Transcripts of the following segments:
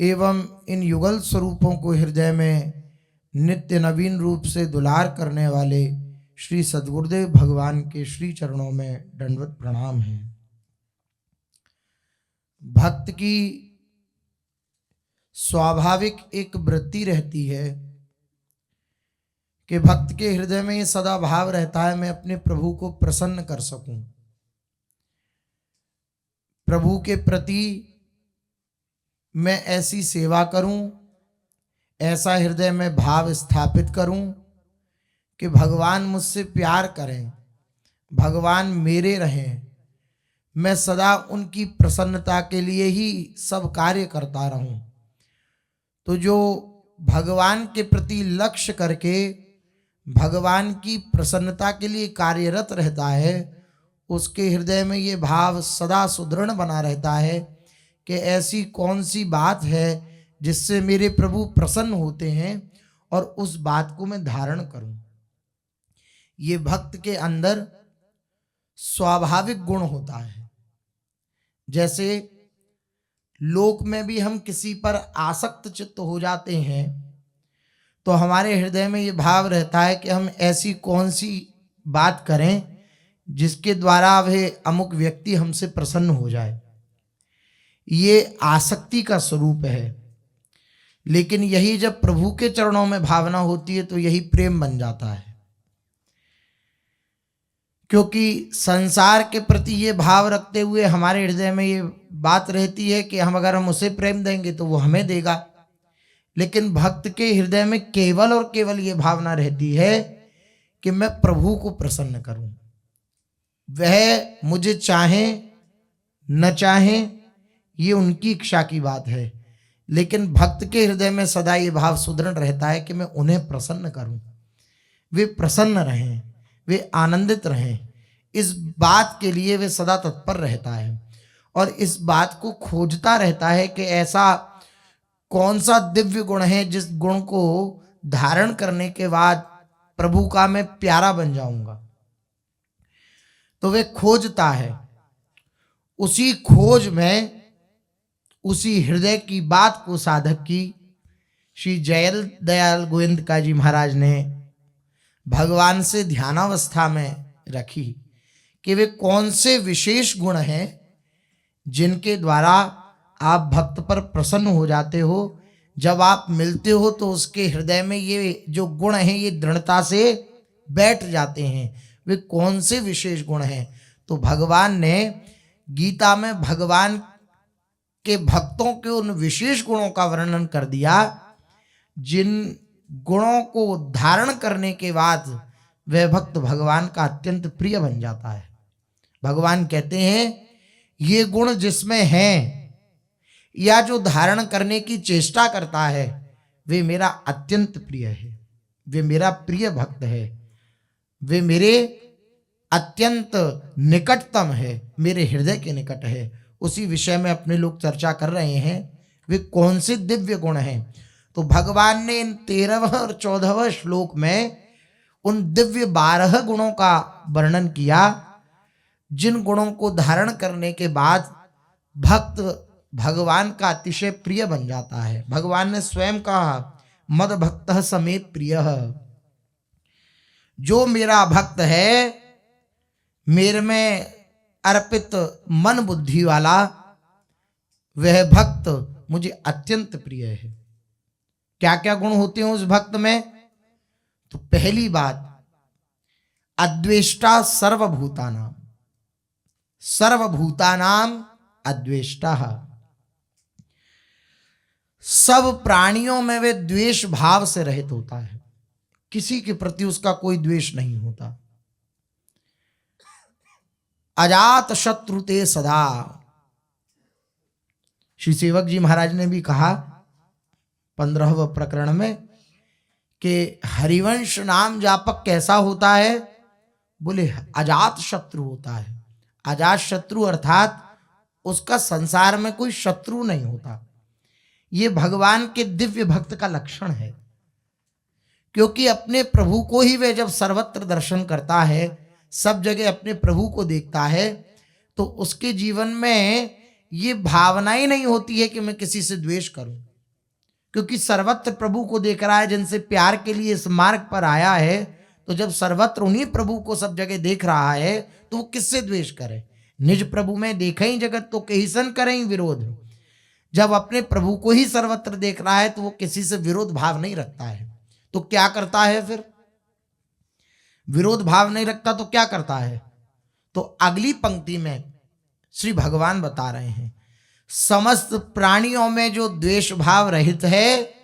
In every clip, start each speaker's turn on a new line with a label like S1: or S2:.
S1: एवं इन युगल स्वरूपों को हृदय में नित्य नवीन रूप से दुलार करने वाले श्री सद्गुरुदेव भगवान के श्री चरणों में दंडवत प्रणाम है। भक्त की स्वाभाविक एक वृत्ति रहती है कि भक्त के हृदय में ये सदा भाव रहता है मैं अपने प्रभु को प्रसन्न कर सकूं, प्रभु के प्रति मैं ऐसी सेवा करूं, ऐसा हृदय में भाव स्थापित करूं कि भगवान मुझसे प्यार करें, भगवान मेरे रहें, मैं सदा उनकी प्रसन्नता के लिए ही सब कार्य करता रहूं। तो जो भगवान के प्रति लक्ष्य करके भगवान की प्रसन्नता के लिए कार्यरत रहता है, उसके हृदय में ये भाव सदा सुदृढ़ बना रहता है कि ऐसी कौन सी बात है जिससे मेरे प्रभु प्रसन्न होते हैं और उस बात को मैं धारण करूं। ये भक्त के अंदर स्वाभाविक गुण होता है। जैसे लोक में भी हम किसी पर आसक्त चित्त हो जाते हैं तो हमारे हृदय में ये भाव रहता है कि हम ऐसी कौन सी बात करें जिसके द्वारा वह अमुक व्यक्ति हमसे प्रसन्न हो जाए। ये आसक्ति का स्वरूप है। लेकिन यही जब प्रभु के चरणों में भावना होती है तो यही प्रेम बन जाता है, क्योंकि संसार के प्रति ये भाव रखते हुए हमारे हृदय में ये बात रहती है कि अगर हम उसे प्रेम देंगे तो वो हमें देगा। लेकिन भक्त के हृदय में केवल और केवल ये भावना रहती है कि मैं प्रभु को प्रसन्न करूं, वह मुझे चाहे न चाहे ये उनकी इच्छा की बात है। लेकिन भक्त के हृदय में सदा ये भाव सुदृढ़ रहता है कि मैं उन्हें प्रसन्न करूं, वे प्रसन्न रहें, वे आनंदित रहें। इस बात के लिए वे सदा तत्पर रहता है और इस बात को खोजता रहता है कि ऐसा कौन सा दिव्य गुण है जिस गुण को धारण करने के बाद प्रभु का मैं प्यारा बन जाऊंगा। तो वे खोजता है। उसी खोज में उसी हृदय की बात को साधक की श्री जयल दयाल गोविंद जी महाराज ने भगवान से ध्यानावस्था में रखी कि वे कौन से विशेष गुण हैं जिनके द्वारा आप भक्त पर प्रसन्न हो जाते हो। जब आप मिलते हो तो उसके हृदय में ये जो गुण हैं ये दृढ़ता से बैठ जाते हैं। वे कौन से विशेष गुण हैं? तो भगवान ने गीता में भगवान के भक्तों के उन विशेष गुणों का वर्णन कर दिया जिन गुणों को धारण करने के बाद वह भक्त भगवान का अत्यंत प्रिय बन जाता है। भगवान कहते हैं ये गुण जिसमें हैं या जो धारण करने की चेष्टा करता है वे मेरा अत्यंत प्रिय है, वे मेरा प्रिय भक्त है, वे मेरे अत्यंत निकटतम है, मेरे हृदय के निकट है। उसी विषय में अपने लोग चर्चा कर रहे हैं वे कौन से दिव्य गुण हैं। तो भगवान ने इन 13वें और 14वें श्लोक में उन दिव्य 12 गुणों का वर्णन किया जिन गुणों को धारण करने के बाद भक्त भगवान का अतिशय प्रिय बन जाता है। भगवान ने स्वयं कहा मद भक्तः समे प्रियः, जो मेरा भक्त है, मेरे में अर्पित मन बुद्धि वाला, वह भक्त मुझे अत्यंत प्रिय है। क्या क्या गुण होते हैं उस भक्त में? तो पहली बात अद्वेष्टा सर्वभूतानाम, सर्वभूतानाम अद्वेष्टा। सब प्राणियों में वे द्वेष भाव से रहित होता है, किसी के प्रति उसका कोई द्वेष नहीं होता। अजात शत्रुते सदा, श्री सेवक जी महाराज ने भी कहा 15वें प्रकरण में कि हरिवंश नाम जापक कैसा होता है? बोले अजात शत्रु होता है। अजात शत्रु अर्थात उसका संसार में कोई शत्रु नहीं होता। ये भगवान के दिव्य भक्त का लक्षण है, क्योंकि अपने प्रभु को ही वह जब सर्वत्र दर्शन करता है, सब जगह अपने प्रभु को देखता है, तो उसके जीवन में ये भावना ही नहीं होती है कि मैं किसी से द्वेष करूं। क्योंकि सर्वत्र प्रभु को देख रहा है, जिनसे प्यार के लिए इस मार्ग पर आया है। तो जब सर्वत्र उन्हीं प्रभु को सब जगह देख रहा है तो वो किससे द्वेष करे? निज प्रभु में देखे ही जगत तो कहिसन करें विरोध। जब अपने प्रभु को ही सर्वत्र देख रहा है तो वो किसी से विरोध भाव नहीं रखता है। तो क्या करता है फिर? विरोध भाव नहीं रखता तो क्या करता है? तो अगली पंक्ति में श्री भगवान बता रहे हैं, समस्त प्राणियों में जो द्वेष भाव रहित है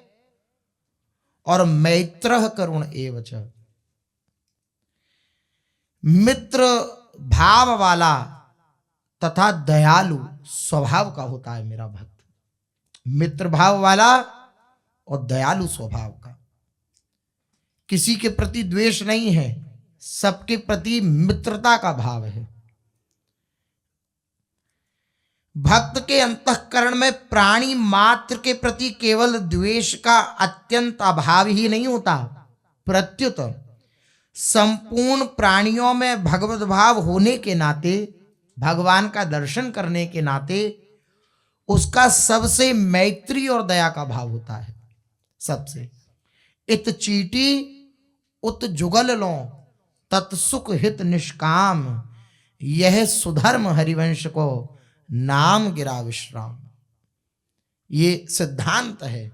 S1: और मैत्रः करुण एवच, मित्र भाव वाला तथा दयालु स्वभाव का होता है मेरा भक्त। मित्र भाव वाला और दयालु स्वभाव का, किसी के प्रति द्वेष नहीं है, सबके प्रति मित्रता का भाव है। भक्त के अंतःकरण में प्राणी मात्र के प्रति केवल द्वेष का अत्यंत अभाव ही नहीं होता, प्रत्युत संपूर्ण प्राणियों में भगवत भाव होने के नाते, भगवान का दर्शन करने के नाते उसका सबसे मैत्री और दया का भाव होता है। सबसे इत चीटी उत जुगल लो तत्सुख हित निष्काम, यह सुधर्म हरिवंश को नाम गिरा विश्राम। ये सिद्धांत है।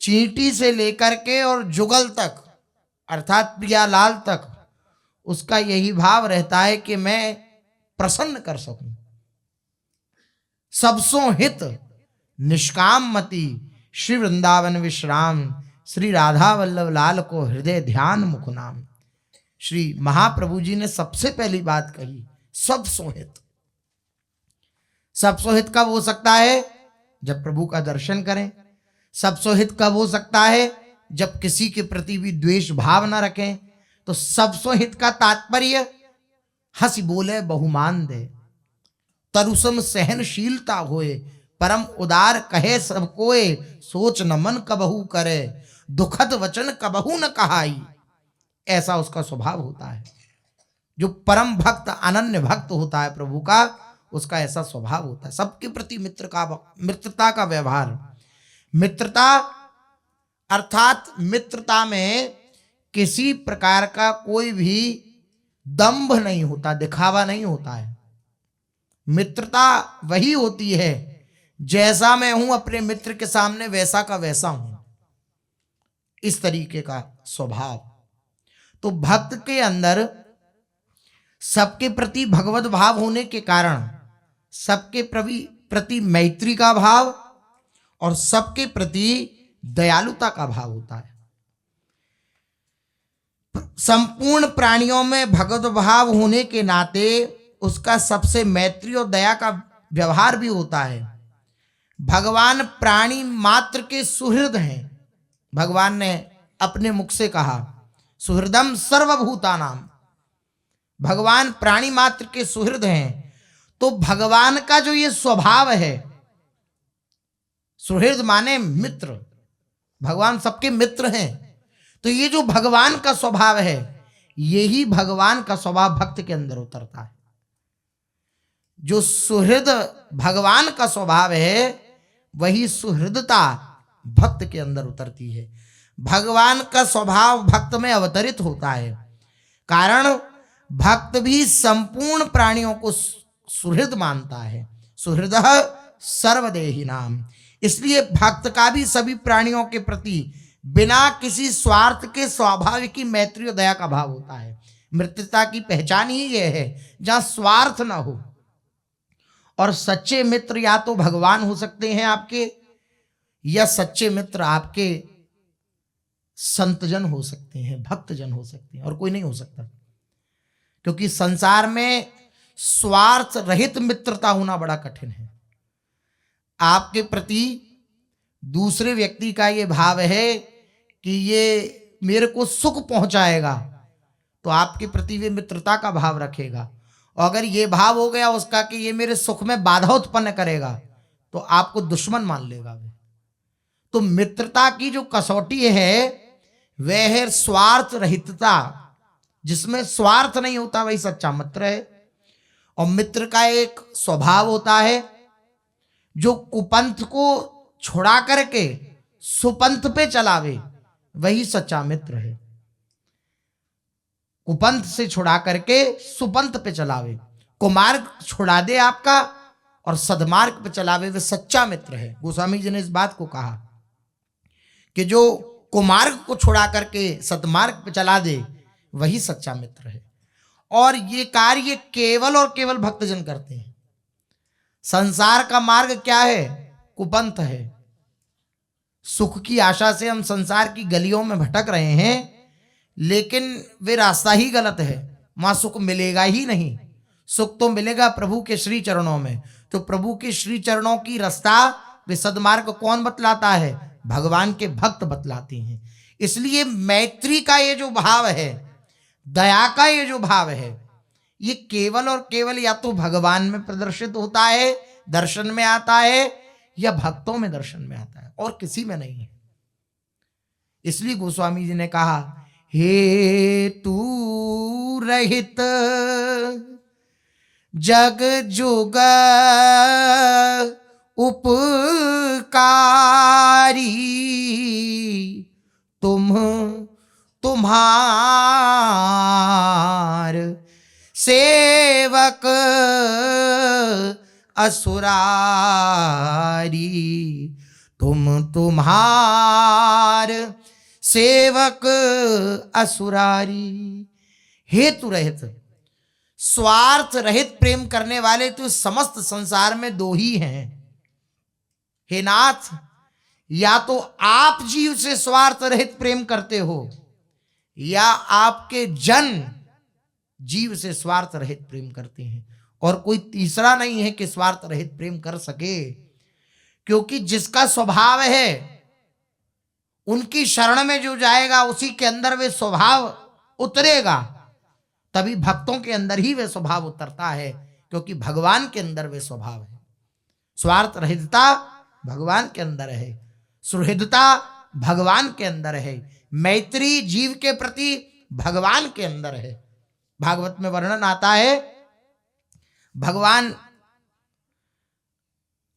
S1: चींटी से लेकर के और जुगल तक अर्थात प्रियालाल तक उसका यही भाव रहता है कि मैं प्रसन्न कर सकूं। सबसों हित निष्काम मति श्री वृंदावन विश्राम, श्री राधा वल्लभ लाल को हृदय ध्यान मुख नाम। श्री महाप्रभु जी ने सबसे पहली बात कही, सबसों हित। सबसों हित कब हो सकता है? जब प्रभु का दर्शन करें। सबसों हित कब हो सकता है? जब किसी के प्रति भी द्वेष भाव न रखें। तो सबसों हित का तात्पर्य हंसी बोले बहुमान दे, तरुसम सहनशीलता होए, परम उदार कहे सब कोय, सोच न मन कबहू करे, दुखद वचन कबहू न कहाई। ऐसा उसका स्वभाव होता है। जो परम भक्त अनन्य भक्त होता है प्रभु का, उसका ऐसा स्वभाव होता है। सबके प्रति मित्रता का व्यवहार। मित्रता अर्थात मित्रता में किसी प्रकार का कोई भी दंभ नहीं होता, दिखावा नहीं होता है। मित्रता वही होती है जैसा मैं हूं अपने मित्र के सामने वैसा का वैसा हूं, इस तरीके का स्वभाव। तो भक्त के अंदर सबके प्रति भगवत भाव होने के कारण सबके प्रति मैत्री का भाव और सबके प्रति दयालुता का भाव होता है। संपूर्ण प्राणियों में भगवत भाव होने के नाते उसका सबसे मैत्री और दया का व्यवहार भी होता है। भगवान प्राणी मात्र के सुहृद हैं। भगवान ने अपने मुख से कहा, सुहृदम सर्वभूतानाम। भगवान प्राणी मात्र के सुहृद हैं। तो भगवान का जो ये स्वभाव है, सुहृद माने मित्र, भगवान सबके मित्र हैं। तो ये जो भगवान का स्वभाव है, यही भगवान का स्वभाव भक्त के अंदर उतरता है। जो सुहृद भगवान का स्वभाव है, वही सुहृदता भक्त के अंदर उतरती है। भगवान का स्वभाव भक्त में अवतरित होता है। कारण भक्त भी संपूर्ण प्राणियों को सुहृद मानता है। सुहृदः सर्वदेही नाम। इसलिए भक्त का भी सभी प्राणियों के प्रति बिना किसी स्वार्थ के स्वाभाविक ही मैत्री और दया का भाव होता है। मित्रता की पहचान ही यह है जहां स्वार्थ न हो। और सच्चे मित्र या तो भगवान हो सकते हैं आपके, या सच्चे मित्र आपके संतजन हो सकते हैं, भक्तजन हो सकते हैं, और कोई नहीं हो सकता। क्योंकि संसार में स्वार्थ रहित मित्रता होना बड़ा कठिन है। आपके प्रति दूसरे व्यक्ति का ये भाव है कि ये मेरे को सुख पहुंचाएगा, तो आपके प्रति वे मित्रता का भाव रखेगा। और अगर ये भाव हो गया उसका कि ये मेरे सुख में बाधा उत्पन्न करेगा, तो आपको दुश्मन मान लेगा वे। तो मित्रता की जो कसौटी है वह है स्वार्थ रहितता। जिसमें स्वार्थ नहीं होता वही सच्चा मित्र है। और मित्र का एक स्वभाव होता है जो कुपंथ को छुड़ा करके सुपंथ पे चलावे वही सच्चा मित्र है। कुपंथ से छुड़ा करके सुपंथ पे चलावे, कुमार्ग छुड़ा दे आपका और सदमार्ग पे चलावे, वे सच्चा मित्र है। गोस्वामी जी ने इस बात को कहा कि जो कुमार्ग को छुड़ा करके सदमार्ग पे चला दे वही सच्चा मित्र है। और ये कार्य केवल और केवल भक्तजन करते हैं। संसार का मार्ग क्या है? कुपंथ है। सुख की आशा से हम संसार की गलियों में भटक रहे हैं, लेकिन वे रास्ता ही गलत है। वहां सुख मिलेगा ही नहीं। सुख तो मिलेगा प्रभु के श्री चरणों में। तो प्रभु के श्री चरणों की रास्ता वे सदमार्ग कौन बतलाता है? भगवान के भक्त बतलाते हैं। इसलिए मैत्री का ये जो भाव है, दया का ये जो भाव है, ये केवल और केवल या तो भगवान में प्रदर्शित होता है, दर्शन में आता है, या भक्तों में दर्शन में आता है, और किसी में नहीं है। इसलिए गोस्वामी जी ने कहा, हे तू रहित जग जुग उपकारी, तुम तुम्हार सेवक असुरारी, तुम तुम्हार सेवक असुरारी। हेतु रहित, स्वार्थ रहित प्रेम करने वाले तो समस्त संसार में दो ही हैं। हे नाथ, या तो आप जीव से स्वार्थ रहित प्रेम करते हो, या आपके जन जीव से स्वार्थ रहित प्रेम करते हैं, और कोई तीसरा नहीं है कि स्वार्थ रहित प्रेम कर सके। क्योंकि जिसका स्वभाव है, उनकी शरण में जो जाएगा उसी के अंदर वे स्वभाव उतरेगा। तभी भक्तों के अंदर ही वे स्वभाव उतरता है, क्योंकि भगवान के अंदर वे स्वभाव है। स्वार्थ रहितता भगवान के अंदर है, सुहृदता भगवान के अंदर है, मैत्री जीव के प्रति भगवान के अंदर है। भागवत में वर्णन आता है, भगवान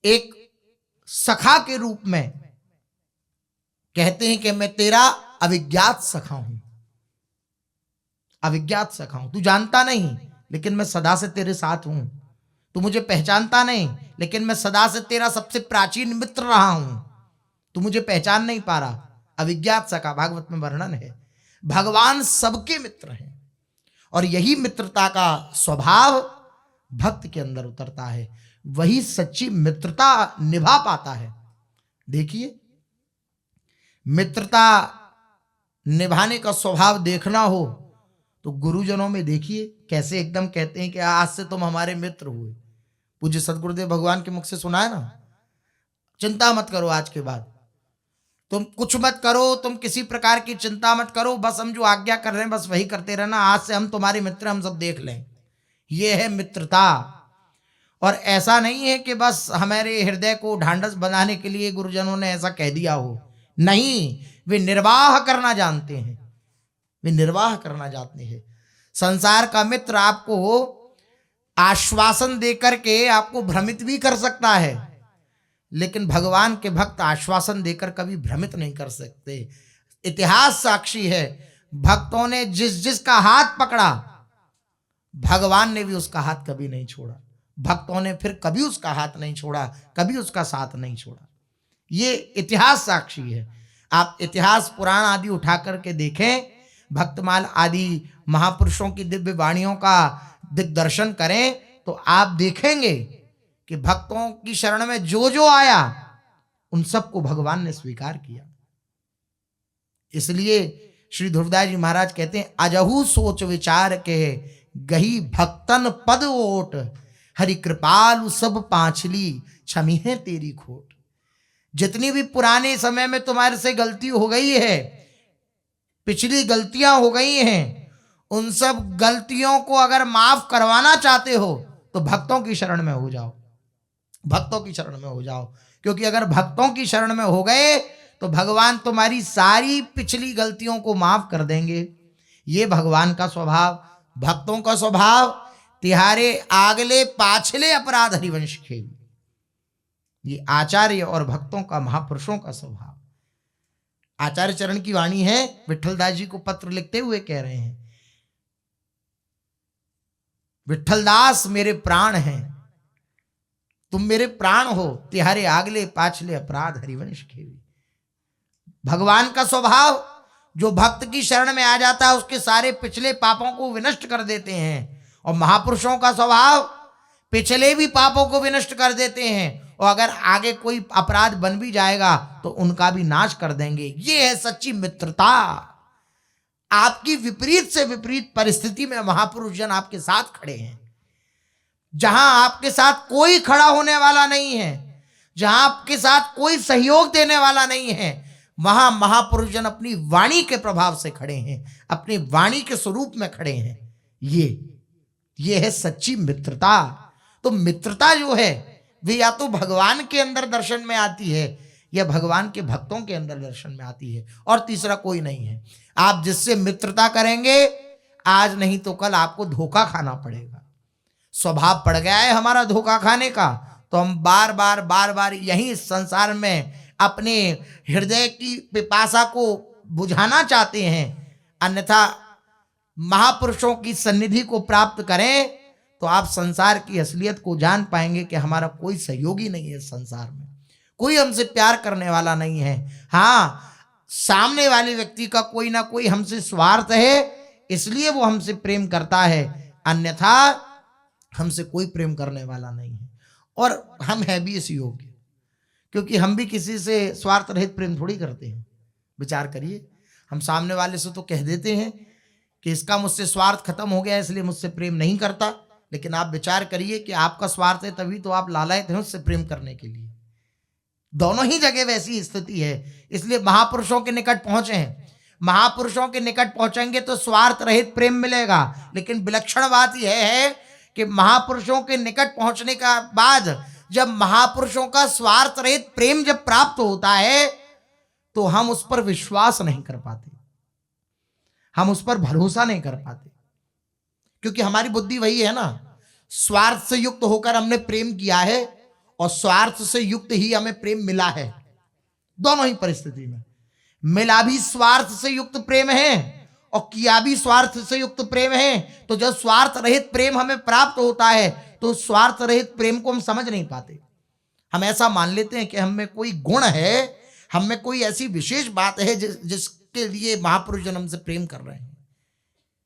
S1: एक सखा के रूप में कहते हैं कि मैं तेरा अविज्ञात सखा हूं। अविज्ञात सखा हूं, तू जानता नहीं, लेकिन मैं सदा से तेरे साथ हूं। तू मुझे पहचानता नहीं, लेकिन मैं सदा से तेरा सबसे प्राचीन मित्र रहा हूं। तू मुझे पहचान नहीं पा रहा। अविज्ञात सखा भागवत में वर्णन है। भगवान सबके मित्र हैं, और यही मित्रता का स्वभाव भक्त के अंदर उतरता है। वही सच्ची मित्रता निभा पाता है। देखिए, मित्रता निभाने का स्वभाव देखना हो तो गुरुजनों में देखिए, कैसे एकदम कहते हैं कि आज से तुम हमारे मित्र हुए। पूज्य सदगुरुदेव भगवान के मुख से सुना है ना, चिंता मत करो, आज के बाद तुम कुछ मत करो, तुम किसी प्रकार की चिंता मत करो, बस हम जो आज्ञा कर रहे हैं बस वही करते रहना। आज से हम तुम्हारे मित्र, हम सब देख लें। ये है मित्रता। और ऐसा नहीं है कि बस हमारे हृदय को ढांढस बनाने के लिए गुरुजनों ने ऐसा कह दिया हो। नहीं, वे निर्वाह करना जानते हैं। वे निर्वाह करना जानते हैं। संसार का मित्र आपको आश्वासन देकर के आपको भ्रमित भी कर सकता है, लेकिन भगवान के भक्त आश्वासन देकर कभी भ्रमित नहीं कर सकते। इतिहास साक्षी है, भक्तों ने जिस जिसका हाथ पकड़ा, भगवान ने भी उसका हाथ कभी नहीं छोड़ा। भक्तों ने फिर कभी उसका हाथ नहीं छोड़ा, कभी उसका साथ नहीं छोड़ा। ये इतिहास साक्षी है। आप इतिहास पुराण आदि उठा करके देखें, भक्तमाल आदि महापुरुषों की दिव्य वाणियों का दिग्दर्शन करें, तो आप देखेंगे कि भक्तों की शरण में जो जो आया उन सबको भगवान ने स्वीकार किया। इसलिए श्री ध्रुवदास जी महाराज कहते हैं, अजहू सोच विचार के गही भक्तन पद ओट, हरि कृपालु सब पांचली क्षमी है तेरी खोट। जितनी भी पुराने समय में तुम्हारे से गलती हो गई है, पिछली गलतियां हो गई हैं, उन सब गलतियों को अगर माफ करवाना चाहते हो तो भक्तों की शरण में हो जाओ। भक्तों की शरण में हो जाओ, क्योंकि अगर भक्तों की शरण में हो गए तो भगवान तुम्हारी सारी पिछली गलतियों को माफ कर देंगे। ये भगवान का स्वभाव। भक्तों का स्वभाव, तिहारे आगले पाछले अपराध हरिवंश खेल। ये आचार्य और भक्तों का, महापुरुषों का स्वभाव। आचार्य चरण की वाणी है, विट्ठलदास जी को पत्र लिखते हुए कह रहे हैं, विट्ठलदास मेरे प्राण हैं, तुम मेरे प्राण हो, तिहारे आगले पाछले अपराध हरिवंश खेवी। भगवान का स्वभाव, जो भक्त की शरण में आ जाता है उसके सारे पिछले पापों को विनष्ट कर देते हैं, और महापुरुषों का स्वभाव पिछले भी पापों को विनष्ट कर देते हैं, और अगर आगे कोई अपराध बन भी जाएगा तो उनका भी नाश कर देंगे। ये है सच्ची मित्रता। आपकी विपरीत से विपरीत परिस्थिति में महापुरुष जन आपके साथ खड़े हैं। जहां आपके साथ कोई खड़ा होने वाला नहीं है, जहां आपके साथ कोई सहयोग देने वाला नहीं है, वहां महापुरुष जन अपनी वाणी के प्रभाव से खड़े हैं, अपनी वाणी के स्वरूप में खड़े हैं। ये है सच्ची मित्रता। तो मित्रता जो है वे या तो भगवान के अंदर दर्शन में आती है या भगवान के भक्तों के अंदर दर्शन में आती है, और तीसरा कोई नहीं है। आप जिससे मित्रता करेंगे, आज नहीं तो कल आपको धोखा खाना पड़ेगा। स्वभाव पड़ गया है हमारा धोखा खाने का, तो हम बार बार यही संसार में अपने हृदय की पिपासा को बुझाना चाहते हैं। अन्यथा महापुरुषों की सन्निधि को प्राप्त करें तो आप संसार की असलियत को जान पाएंगे कि हमारा कोई सहयोगी नहीं है, संसार में कोई हमसे प्यार करने वाला नहीं है। हाँ, सामने वाले व्यक्ति का कोई ना कोई हमसे स्वार्थ है, इसलिए वो हमसे प्रेम करता है, अन्यथा हमसे कोई प्रेम करने वाला नहीं है। और हम है भी इस योग्य, क्योंकि हम भी किसी से स्वार्थ रहित प्रेम थोड़ी करते हैं। विचार करिए, हम सामने वाले से तो कह देते हैं कि इसका मुझसे स्वार्थ खत्म हो गया इसलिए मुझसे प्रेम नहीं करता, लेकिन आप विचार करिए कि आपका स्वार्थ है तभी तो आप लालायित हैं उससे प्रेम करने के लिए। दोनों ही जगह वैसी स्थिति है, इसलिए महापुरुषों के निकट पहुंचे हैं। महापुरुषों के निकट पहुंचेंगे तो स्वार्थ रहित प्रेम मिलेगा, लेकिन विलक्षण बात यह है कि महापुरुषों के निकट पहुंचने का बाद जब महापुरुषों का स्वार्थ रहित प्रेम जब प्राप्त होता है तो हम उस पर विश्वास नहीं कर पाते, हम उस पर भरोसा नहीं कर पाते, क्योंकि हमारी बुद्धि वही है ना, स्वार्थ से युक्त होकर हमने प्रेम किया है और स्वार्थ से युक्त ही हमें प्रेम मिला है। दोनों ही परिस्थिति में मिला भी स्वार्थ से युक्त प्रेम है और किया भी स्वार्थ से युक्त प्रेम है। तो जब स्वार्थ रहित प्रेम हमें प्राप्त होता है तो स्वार्थ रहित प्रेम को हम समझ नहीं पाते। हम ऐसा मान लेते हैं कि हम में कोई गुण है, हम में कोई ऐसी विशेष बात है जिसके लिए महापुरुष जन हमसे प्रेम कर रहे हैं।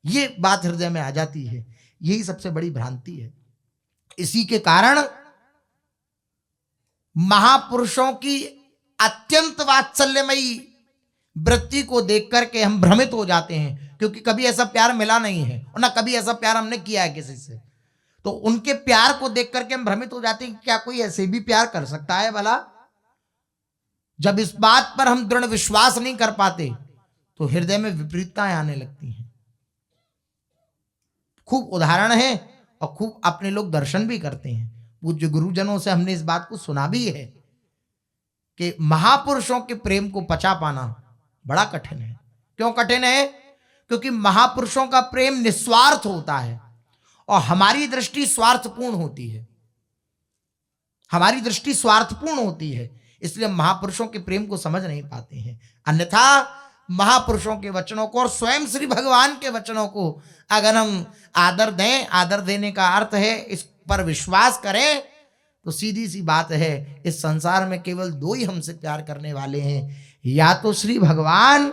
S1: ये बात हृदय में आ जाती है, यही सबसे बड़ी भ्रांति है। इसी के कारण महापुरुषों की अत्यंत वात्सल्यमयी वृत्ति को देख करके हम भ्रमित हो जाते हैं, क्योंकि कभी ऐसा प्यार मिला नहीं है और ना कभी ऐसा प्यार हमने किया है किसी से। तो उनके प्यार को देख करके हम भ्रमित हो जाते हैं कि क्या कोई ऐसे भी प्यार कर सकता है भला। जब इस बात पर हम दृढ़ विश्वास नहीं कर पाते तो हृदय में विपरीतताएं आने लगती हैं। खूब उदाहरण है और खूब अपने लोग दर्शन भी करते हैं। पूज्य गुरुजनों से हमने इस बात को सुना भी है कि महापुरुषों के प्रेम को पचा पाना बड़ा कठिन है। क्यों कठिन है? क्योंकि महापुरुषों का प्रेम निस्वार्थ होता है और हमारी दृष्टि स्वार्थपूर्ण होती है, हमारी दृष्टि स्वार्थपूर्ण होती है, इसलिए महापुरुषों के प्रेम को समझ नहीं पाते हैं। अन्यथा महापुरुषों के वचनों को और स्वयं श्री भगवान के वचनों को अगर हम आदर दें, आदर देने का अर्थ है इस पर विश्वास करें, तो सीधी सी बात है, इस संसार में केवल दो ही हमसे प्यार करने वाले हैं, या तो श्री भगवान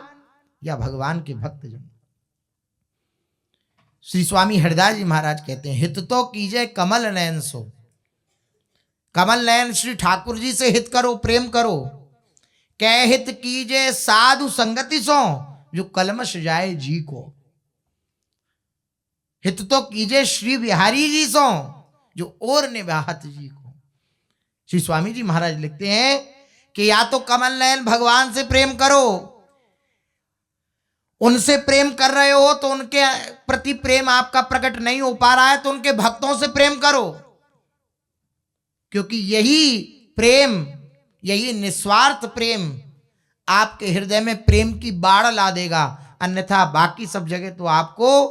S1: या भगवान के भक्तजन। श्री स्वामी हरिदास जी महाराज कहते हैं, हित तो कीजिए कमल नयन सो। कमल नयन श्री ठाकुर जी से हित करो, प्रेम करो। कै हित कीजिए साधु संगति सो, जो कलमश जाए जी को। हित तो कीजिए श्री बिहारी जी सो, जो और निभाहत जी को। श्री स्वामी जी महाराज लिखते हैं कि या तो कमल नयन भगवान से प्रेम करो, उनसे प्रेम कर रहे हो तो उनके प्रति प्रेम आपका प्रकट नहीं हो पा रहा है तो उनके भक्तों से प्रेम करो, क्योंकि यही प्रेम, यही निस्वार्थ प्रेम आपके हृदय में प्रेम की बाढ़ ला देगा। अन्यथा बाकी सब जगह तो आपको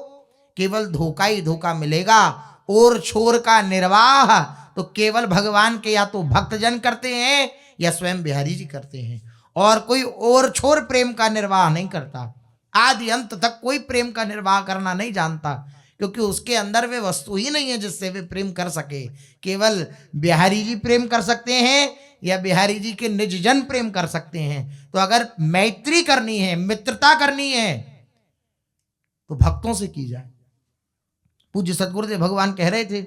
S1: केवल धोखा ही धोखा मिलेगा। और छोर का निर्वाह तो केवल भगवान के या तो भक्तजन करते हैं या स्वयं बिहारी जी करते हैं। और कोई और छोर प्रेम का निर्वाह नहीं करता, आदि अंत तक कोई प्रेम का निर्वाह करना नहीं जानता, क्योंकि उसके अंदर वे वस्तु ही नहीं है जिससे वे प्रेम कर सके। केवल बिहारी जी प्रेम कर सकते हैं या बिहारी जी के निज जन प्रेम कर सकते हैं। तो अगर मैत्री करनी है, मित्रता करनी है, तो भक्तों से की जाए। पूज्य सदगुरुदेव भगवान कह रहे थे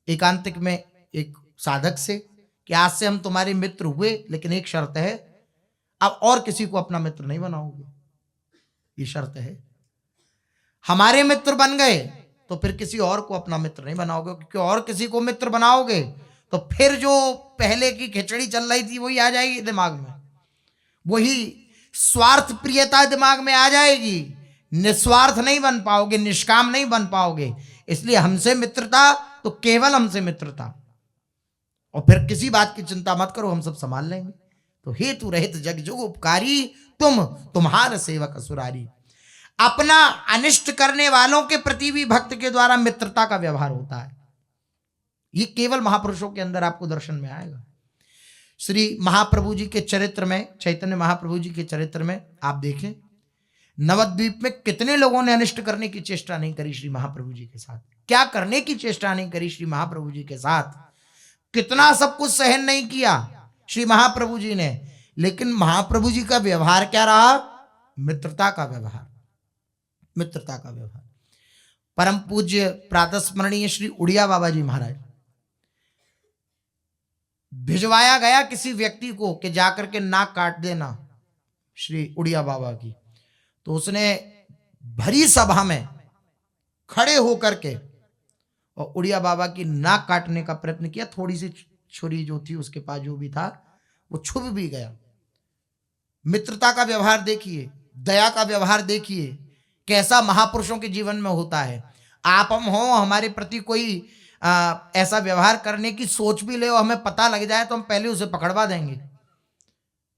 S1: एकांतिक में एक साधक से कि आज से हम तुम्हारे मित्र हुए, लेकिन एक शर्त है, अब और किसी को अपना मित्र नहीं बनाओगे। ये शर्त है, हमारे मित्र बन गए तो फिर किसी और को अपना मित्र नहीं बनाओगे, क्योंकि और किसी को मित्र बनाओगे तो फिर जो पहले की खिचड़ी चल रही थी वही आ जाएगी दिमाग में, वही स्वार्थ प्रियता दिमाग में आ जाएगी, निस्वार्थ नहीं बन पाओगे, निष्काम नहीं बन पाओगे। इसलिए हमसे मित्रता तो केवल हमसे मित्रता, और फिर किसी बात की चिंता मत करो, हम सब संभाल लेंगे। तो हेतु रहित जग जुग उपकारी, तुम तुम्हार सेवक असुरारी। अपना अनिष्ट करने वालों के प्रति भी भक्त के द्वारा मित्रता का व्यवहार होता है। ये केवल महापुरुषों के अंदर आपको दर्शन में आएगा। श्री महाप्रभु जी के चरित्र में, चैतन्य महाप्रभु जी के चरित्र में आप देखें, नवद्वीप में कितने लोगों ने अनिष्ट करने की चेष्टा नहीं करी श्री महाप्रभु जी के साथ, क्या करने की चेष्टा नहीं करी श्री महाप्रभु जी के साथ, कितना सब कुछ सहन नहीं किया श्री महाप्रभु जी ने, लेकिन महाप्रभु जी का व्यवहार क्या रहा? मित्रता का व्यवहार, मित्रता का व्यवहार। परम पूज्य प्रातः स्मरणीय श्री उड़िया बाबा जी महाराज, भिजवाया गया किसी व्यक्ति को कि जाकर के नाक काट देना श्री उड़िया बाबा की, तो उसने भरी सभा में खड़े होकर के और उड़िया बाबा की नाक काटने का प्रयत्न किया। थोड़ी सी छुरी जो थी उसके पास जो भी था वो छुप भी गया। मित्रता का व्यवहार देखिए, दया का व्यवहार देखिए, कैसा महापुरुषों के जीवन में होता है। आप हम हो, हमारे प्रति कोई ऐसा व्यवहार करने की सोच भी ले और हमें पता लग जाए तो हम पहले उसे पकड़वा देंगे,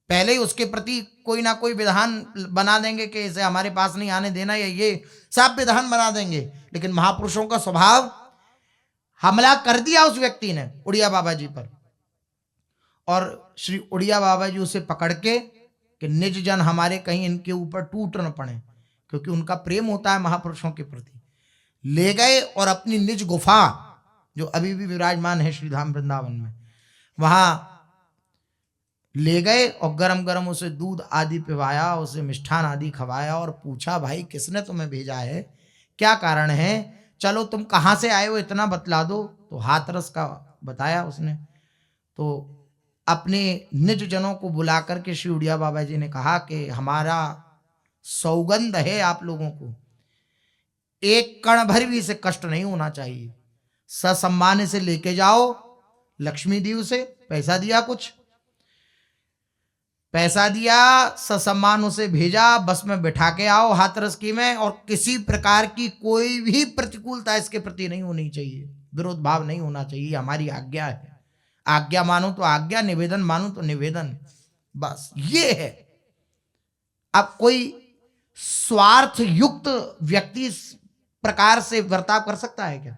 S1: पहले ही उसके प्रति कोई ना कोई विधान बना देंगे कि इसे हमारे पास नहीं आने देना, या ये सब विधान बना देंगे। लेकिन महापुरुषों का स्वभाव, हमला कर दिया उस व्यक्ति ने उड़िया बाबा जी पर, और श्री उड़िया बाबा जी उसे पकड़ के कि निज जन हमारे कहीं इनके ऊपर टूट न पड़े, क्योंकि उनका प्रेम होता है महापुरुषों के प्रति, ले गए और अपनी निज गुफा जो अभी भी विराजमान है श्रीधाम वृंदावन में, वहां ले गए और गरम गरम उसे दूध आदि पिवाया, उसे मिष्ठान आदि खवाया और पूछा, भाई किसने तुम्हें भेजा है, क्या कारण है, चलो तुम कहाँ से आए हो इतना बतला दो। तो हाथरस का बताया उसने। तो अपने निज जनों को बुला करके श्री उड़िया बाबा जी ने कहा कि हमारा सौगंध है आप लोगों को, एक कण भर भी इसे कष्ट नहीं होना चाहिए, ससम्मान से लेके जाओ। लक्ष्मी दी उसे, पैसा दिया, कुछ पैसा दिया, ससम्मान उसे भेजा, बस में बिठा के आओ हाथरस की में, और किसी प्रकार की कोई भी प्रतिकूलता इसके प्रति नहीं होनी चाहिए, विरोध भाव नहीं होना चाहिए, हमारी आज्ञा है। आज्ञा मानो तो आज्ञा, निवेदन मानो तो निवेदन, बस ये है। अब कोई स्वार्थ युक्त व्यक्ति इस प्रकार से बर्ताव कर सकता है क्या?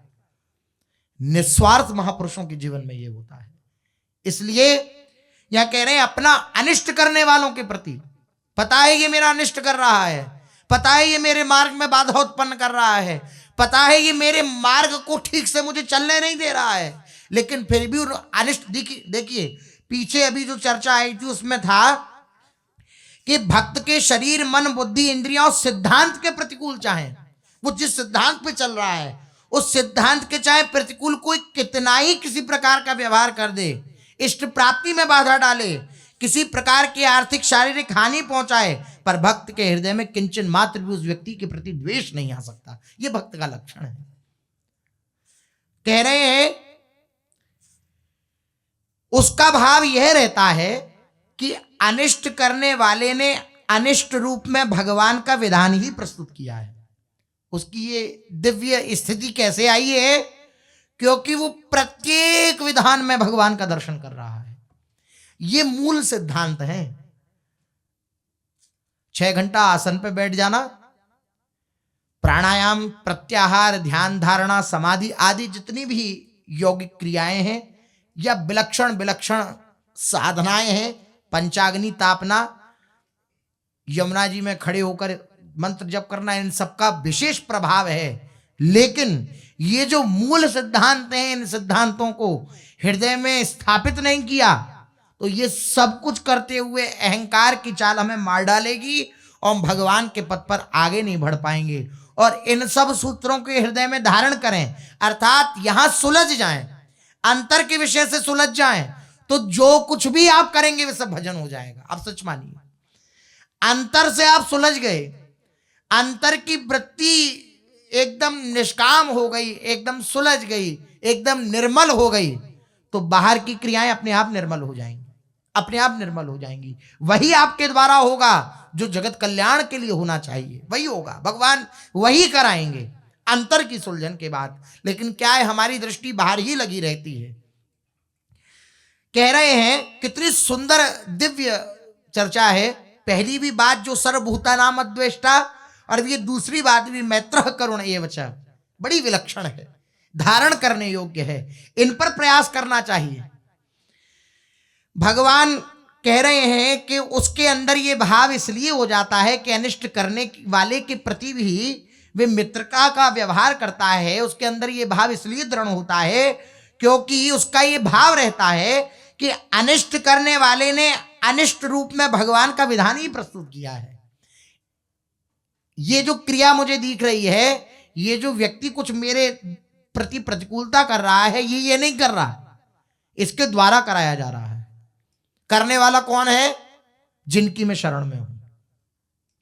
S1: निस्वार्थ महापुरुषों के जीवन में ये होता है। इसलिए यहां कह रहे हैं अपना अनिष्ट करने वालों के प्रति, पता है ये मेरा अनिष्ट कर रहा है, पता है ये मेरे मार्ग में बाधा उत्पन्न कर रहा है, पता है ये मेरे मार्ग को ठीक से मुझे चलने नहीं दे रहा है, लेकिन फिर भी अनिष्ट। देखिए पीछे अभी जो चर्चा आई थी उसमें था कि भक्त के शरीर, मन, बुद्धि, इंद्रियां उस सिद्धांत के प्रतिकूल चाहें, वो जिस सिद्धांत पे चल रहा है उस सिद्धांत के चाहे प्रतिकूल कोई कितना ही किसी प्रकार का व्यवहार कर दे, इष्ट प्राप्ति में बाधा डाले, किसी प्रकार की आर्थिक शारीरिक हानि पहुंचाए, पर भक्त के हृदय में किंचन मात्र भी उस व्यक्ति के प्रति द्वेष नहीं आ सकता। यह भक्त का लक्षण है। कह रहे हैं उसका भाव यह रहता है कि अनिष्ट करने वाले ने अनिष्ट रूप में भगवान का विधान ही प्रस्तुत किया है। उसकी ये दिव्य स्थिति कैसे आई है? क्योंकि वो प्रत्येक विधान में भगवान का दर्शन कर रहा है। ये मूल सिद्धांत है। 6 घंटा आसन पे बैठ जाना, प्राणायाम, प्रत्याहार, ध्यान धारणा, समाधि आदि जितनी भी यौगिक क्रियाएं हैं या विलक्षण विलक्षण साधनाएं हैं, पंचाग्नि तापना, यमुना जी में खड़े होकर मंत्र जप करना, इन सबका विशेष प्रभाव है। लेकिन ये जो मूल सिद्धांत हैं, इन सिद्धांतों को हृदय में स्थापित नहीं किया तो ये सब कुछ करते हुए अहंकार की चाल हमें मार डालेगी और हम भगवान के पथ पर आगे नहीं बढ़ पाएंगे। और इन सब सूत्रों के हृदय में धारण करें, अर्थात यहां सुलझ जाएं, अंतर के विषय से सुलझ जाएं, तो जो कुछ भी आप करेंगे वह सब भजन हो जाएगा। आप सच मानिए, अंतर से आप सुलझ गए, अंतर की वृत्ति एकदम निष्काम हो गई, एकदम सुलझ गई, एकदम निर्मल हो गई, तो बाहर की क्रियाएं अपने आप निर्मल हो जाएंगी, अपने आप निर्मल हो जाएंगी। वही आपके द्वारा होगा जो जगत कल्याण के लिए होना चाहिए, वही होगा, भगवान वही कराएंगे अंतर की सुलझन के बाद। लेकिन क्या है, हमारी दृष्टि बाहर ही लगी रहती है। कह रहे हैं कितनी सुंदर दिव्य चर्चा है। पहली भी बात जो सर्वभूता नाम अद्वेष्टा, और ये दूसरी बात भी मैत्र करुण एव च, बड़ी विलक्षण है, धारण करने योग्य है, इन पर प्रयास करना चाहिए। भगवान कह रहे हैं कि उसके अंदर ये भाव इसलिए हो जाता है कि अनिष्ट करने वाले के प्रति भी वे मित्रता का व्यवहार करता है, उसके अंदर ये भाव इसलिए दृढ़ होता है क्योंकि उसका ये भाव रहता है कि अनिष्ट करने वाले ने अनिष्ट रूप में भगवान का विधान ही प्रस्तुत किया है। ये जो क्रिया मुझे दिख रही है, ये जो व्यक्ति कुछ मेरे प्रति प्रतिकूलता कर रहा है, ये नहीं कर रहा, इसके द्वारा कराया जा रहा है। करने वाला कौन है? जिनकी मैं शरण में हूं।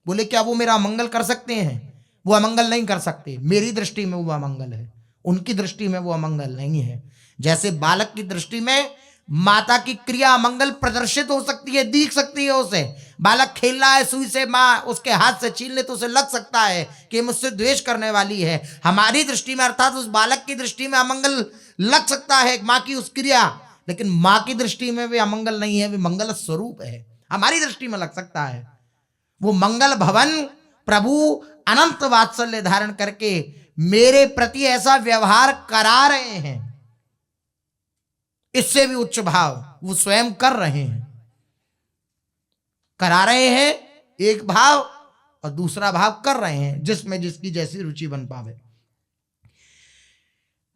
S1: बोले क्या वो मेरा अमंगल कर सकते हैं? वो अमंगल नहीं कर सकते। मेरी दृष्टि में वो अमंगल है, उनकी दृष्टि में वो अमंगल नहीं है। जैसे बालक की दृष्टि में माता की क्रिया अमंगल प्रदर्शित हो सकती है, दिख सकती है उसे। बालक खेल रहा है, सुई से माँ उसके हाथ से छीन ले तो उसे लग सकता है कि मुझसे द्वेष करने वाली है। हमारी दृष्टि में अर्थात उस बालक की दृष्टि में अमंगल लग सकता है माँ की उस क्रिया, लेकिन माँ की दृष्टि में वे अमंगल नहीं है, वे मंगल स्वरूप है। हमारी दृष्टि में लग सकता है। वो मंगल भवन प्रभु अनंत वात्सल्य धारण करके मेरे प्रति ऐसा व्यवहार करा रहे हैं, इससे भी उच्च भाव वो स्वयं कर रहे हैं, करा रहे हैं एक भाव, और दूसरा भाव कर रहे हैं, जिसमें जिसकी जैसी रुचि बन पावे।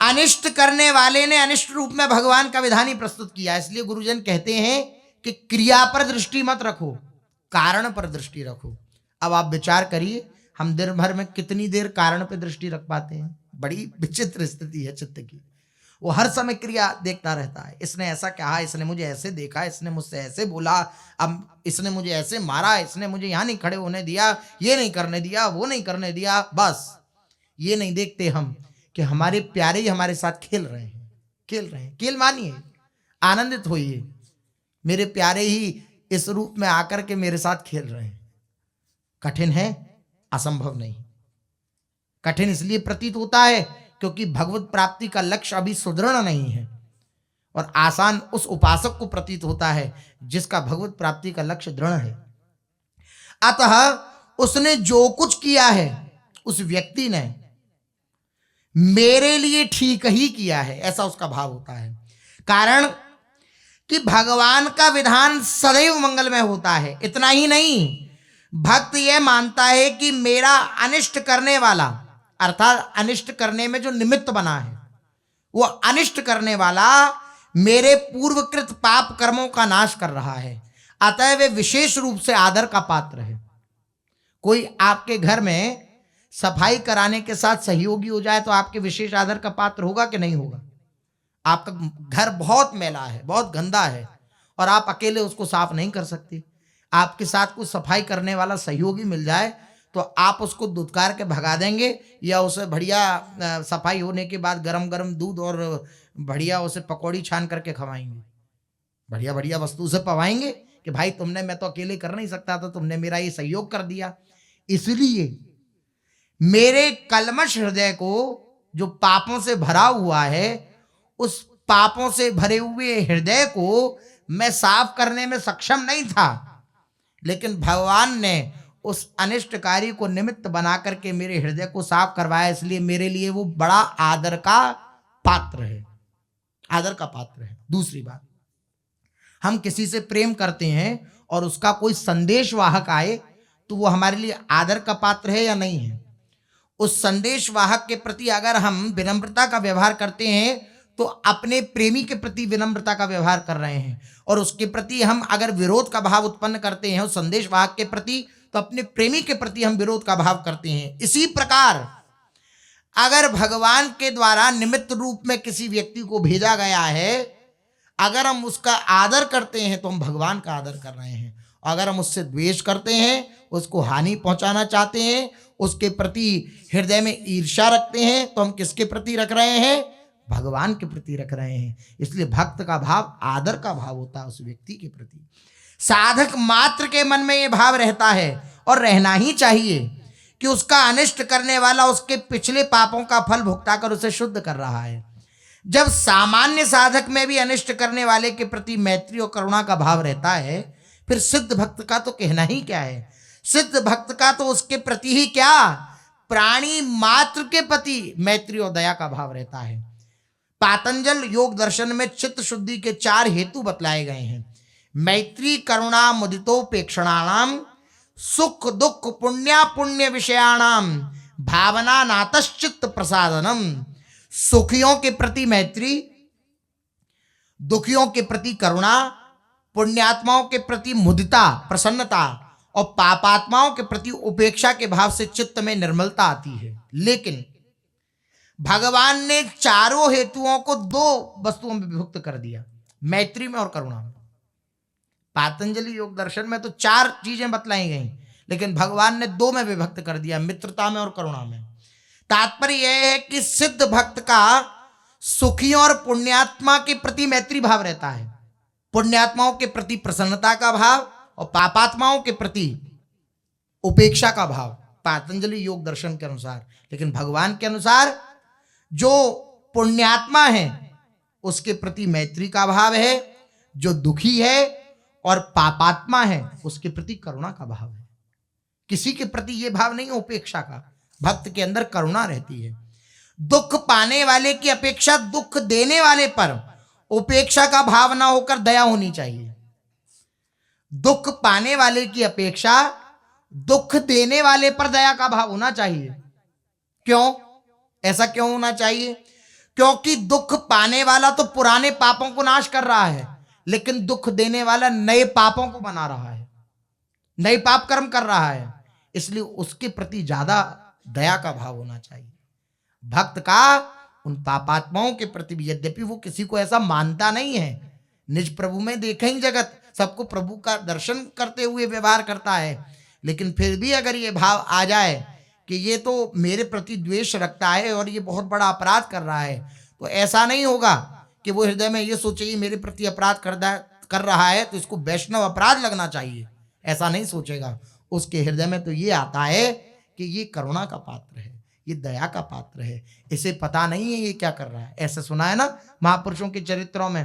S1: अनिष्ट करने वाले ने अनिष्ट रूप में भगवान का विधान ही प्रस्तुत किया। इसलिए गुरुजन कहते हैं कि क्रिया पर दृष्टि मत रखो, कारण पर दृष्टि रखो। अब आप विचार करिए, हम दिन भर में कितनी देर कारण पर दृष्टि रख पाते हैं? बड़ी विचित्र स्थिति है चित्त की। वो हर समय क्रिया देखता रहता है, इसने ऐसा कहा, इसने मुझे ऐसे देखा, इसने मुझसे ऐसे बोला, अब इसने मुझे ऐसे मारा, इसने मुझे यहाँ नहीं खड़े होने दिया, ये नहीं करने दिया, वो नहीं करने दिया। बस ये नहीं देखते हम कि हमारे प्यारे ही हमारे साथ खेल रहे हैं, खेल रहे हैं। खेल मानिए, आनंदित होइए, मेरे प्यारे ही इस रूप में आकर के मेरे साथ खेल रहे हैं। कठिन है? असंभव नहीं। कठिन इसलिए प्रतीत होता है क्योंकि भगवत प्राप्ति का लक्ष्य अभी सुदृढ़ नहीं है, और आसान उस उपासक को प्रतीत होता है जिसका भगवत प्राप्ति का लक्ष्य दृढ़ है। अतः उसने जो कुछ किया है, उस व्यक्ति ने मेरे लिए ठीक ही किया है, ऐसा उसका भाव होता है। कारण कि भगवान का विधान सदैव मंगलमय होता है। इतना ही नहीं, भक्त यह मानता है कि मेरा अनिष्ट करने वाला, अर्थात अनिष्ट करने में जो निमित्त बना है, वो अनिष्ट करने वाला मेरे पूर्वकृत पाप कर्मों का नाश कर रहा है। अतः वे विशेष रूप से आदर का पात्र है। कोई आपके घर में सफाई कराने के साथ सहयोगी हो जाए तो आपके विशेष आदर का पात्र होगा कि नहीं होगा? आपका घर बहुत मैला है, बहुत गंदा है, और आप अकेले उसको साफ नहीं कर सकते। आपके साथ कुछ सफाई करने वाला सहयोगी मिल जाए तो आप उसको दुत्कार के भगा देंगे, या उसे बढ़िया सफाई होने के बाद गरम गरम दूध और बढ़िया उसे पकौड़ी छान करके खवाएंगे, बढ़िया बढ़िया वस्तु से पवाएंगे कि भाई तुमने, मैं तो अकेले कर नहीं सकता था, तुमने मेरा ये सहयोग कर दिया। इसलिए मेरे कलमश हृदय को, जो पापों से भरा हुआ है, उस पापों से भरे हुए हृदय को मैं साफ करने में सक्षम नहीं था, लेकिन भगवान ने उस अनिष्टकारी को निमित्त बना करके मेरे हृदय को साफ करवाया। इसलिए मेरे लिए वो बड़ा आदर का पात्र है, आदर का पात्र है। दूसरी बात, हम किसी से प्रेम करते हैं और उसका कोई संदेश वाहक आए तो वो हमारे लिए आदर का पात्र है या नहीं है। उस संदेश वाहक के प्रति अगर हम विनम्रता का व्यवहार करते हैं तो अपने प्रेमी के प्रति विनम्रता का व्यवहार कर रहे हैं, और उसके प्रति हम अगर विरोध का भाव उत्पन्न करते हैं उस संदेश वाहक के प्रति, तो अपने प्रेमी के प्रति हम विरोध का भाव करते हैं। इसी प्रकार अगर भगवान के द्वारा निमित्त रूप में किसी व्यक्ति को भेजा गया है, अगर हम उसका आदर करते हैं तो हम भगवान का आदर कर रहे हैं, अगर हम उससे द्वेष करते हैं, उसको हानि पहुंचाना चाहते हैं, उसके प्रति हृदय में ईर्ष्या रखते हैं, तो हम किसके प्रति रख रहे हैं? भगवान के प्रति रख रहे हैं। इसलिए भक्त का भाव आदर का भाव होता है उस व्यक्ति के प्रति। साधक मात्र के मन में ये भाव रहता है और रहना ही चाहिए कि उसका अनिष्ट करने वाला उसके पिछले पापों का फल भुगता कर उसे शुद्ध कर रहा है। जब सामान्य साधक में भी अनिष्ट करने वाले के प्रति मैत्री और करुणा का भाव रहता है, फिर सिद्ध भक्त का तो कहना ही क्या है। सिद्ध भक्त का तो उसके प्रति ही क्या, प्राणी मात्र के प्रति मैत्री और दया का भाव रहता है। पातंजल योग दर्शन में चित्त शुद्धि के 4 हेतु बतलाए गए हैं। मैत्री करुणा मुदितोपेक्षणानाम, सुख दुख पुण्या पुण्य विषयाणाम, भावना नातश्चित्त प्रसादनम। सुखियों के प्रति मैत्री, दुखियों के प्रति करुणा, पुण्यात्माओं के प्रति मुदिता प्रसन्नता, और पापात्माओं के प्रति उपेक्षा के भाव से चित्त में निर्मलता आती है। लेकिन भगवान ने चारों हेतुओं को 2 वस्तुओं में विभक्त कर दिया, मैत्री में और करुणा में। पातंजलि योग दर्शन में तो 4 चीजें बतलाई गई, लेकिन भगवान ने 2 में विभक्त कर दिया, मित्रता में और करुणा में। तात्पर्य यह है कि सिद्ध भक्त का सुखियों और पुण्यात्मा के प्रति मैत्री भाव रहता है, पुण्यात्माओं के प्रति प्रसन्नता का भाव और पापात्माओं के प्रति उपेक्षा का भाव, पातंजलि योग दर्शन के अनुसार। लेकिन भगवान के अनुसार जो पुण्यात्मा है उसके प्रति मैत्री का भाव है, जो दुखी है और पापात्मा है उसके प्रति करुणा का भाव है। किसी के प्रति यह भाव नहीं उपेक्षा का, भक्त के अंदर करुणा रहती है। दुख पाने वाले की अपेक्षा दुख देने वाले पर उपेक्षा का भाव ना होकर दया होनी चाहिए। दुख पाने वाले की अपेक्षा दुख देने वाले पर दया का भाव होना चाहिए। क्यों? ऐसा क्यों होना चाहिए? क्योंकि दुख पाने वाला तो पुराने पापों को नाश कर रहा है, लेकिन दुख देने वाला नए पापों को बना रहा है, नए पाप कर्म कर रहा है। इसलिए उसके प्रति ज्यादा दया का भाव होना चाहिए। भक्त का उन पापात्माओं के प्रति भी, यद्यपि वो किसी को ऐसा मानता नहीं है, निज प्रभु में देखें ही जगत, सबको प्रभु का दर्शन करते हुए व्यवहार करता है, लेकिन फिर भी अगर ये भाव आ जाए कि ये तो मेरे प्रति द्वेष रखता है और ये बहुत बड़ा अपराध कर रहा है, तो ऐसा नहीं होगा कि वो हृदय में ये सोचे ये मेरे प्रति अपराध कर रहा है तो इसको वैष्णव अपराध लगना चाहिए। ऐसा नहीं सोचेगा। उसके हृदय में तो ये आता है कि ये करुणा का पात्र है, ये दया का पात्र है, इसे पता नहीं है ये क्या कर रहा है। ऐसे सुना है ना महापुरुषों के चरित्रों में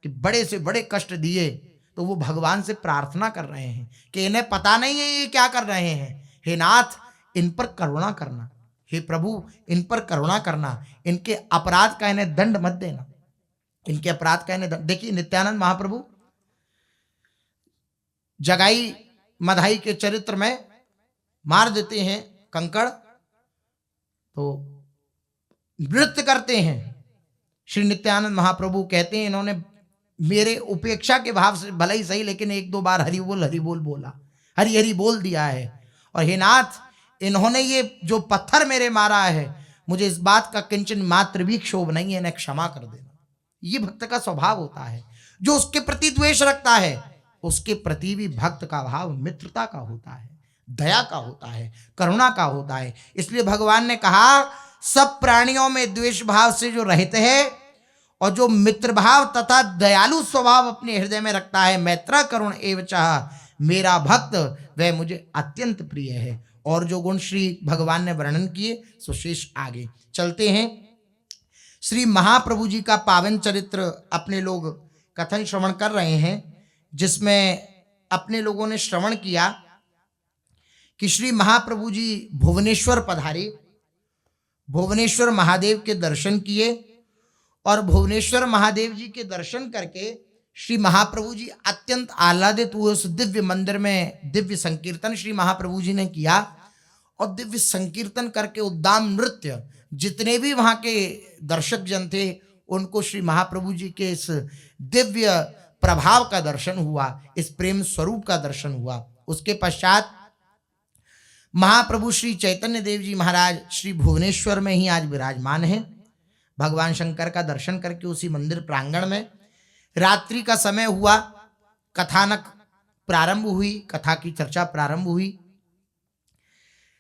S1: कि बड़े से बड़े कष्ट दिए तो वो भगवान से प्रार्थना कर रहे हैं कि इन्हें पता नहीं है ये क्या कर रहे हैं, हे नाथ इन पर करुणा करना, हे प्रभु इन पर करुणा करना, इनके अपराध का इन्हें दंड मत देना, इनके अपराध का इन्हें दंड। देखिए नित्यानंद महाप्रभु जगाई मधाई के चरित्र में मार देते हैं कंकड़, तो नृत्य करते हैं। श्री नित्यानंद महाप्रभु कहते हैं इन्होंने मेरे उपेक्षा के भाव से भले ही सही, लेकिन 1-2 बार हरि बोल बोला, हरि हरि बोल दिया है, और हे नाथ इन्होंने ये जो पत्थर मेरे मारा है मुझे इस बात का किंचन मात्र भी क्षोभ नहीं है, इन्हें क्षमा कर देना। ये भक्त का स्वभाव होता है। जो उसके प्रति द्वेष रखता है उसके प्रति भी भक्त का भाव मित्रता का होता है, दया का होता है, करुणा का होता है। इसलिए भगवान ने कहा सब प्राणियों में द्वेष भाव से जो रहित है और जो मित्र भाव तथा दयालु स्वभाव अपने हृदय में रखता है, मैत्र करुण एवं मेरा भक्त वह मुझे अत्यंत प्रिय है। और जो गुण श्री भगवान ने वर्णन किए सो शेष आगे चलते हैं। श्री महाप्रभु जी का पावन चरित्र अपने लोग कथन श्रवण कर रहे हैं, जिसमें अपने लोगों ने श्रवण किया कि श्री महाप्रभु जी भुवनेश्वर पधारे, भुवनेश्वर महादेव के दर्शन किए और भुवनेश्वर महादेव जी के दर्शन करके श्री महाप्रभु जी अत्यंत आह्लादित हुए। उस दिव्य मंदिर में दिव्य संकीर्तन श्री महाप्रभु जी ने किया और दिव्य संकीर्तन करके उद्दाम नृत्य, जितने भी वहां के दर्शक जन थे उनको श्री महाप्रभु जी के इस दिव्य प्रभाव का दर्शन हुआ, इस प्रेम स्वरूप का दर्शन हुआ। उसके पश्चात महाप्रभु श्री चैतन्य देव जी महाराज श्री भुवनेश्वर में ही आज विराजमान हैं। भगवान शंकर का दर्शन करके उसी मंदिर प्रांगण में रात्रि का समय हुआ, कथानक प्रारंभ हुई, कथा की चर्चा प्रारंभ हुई,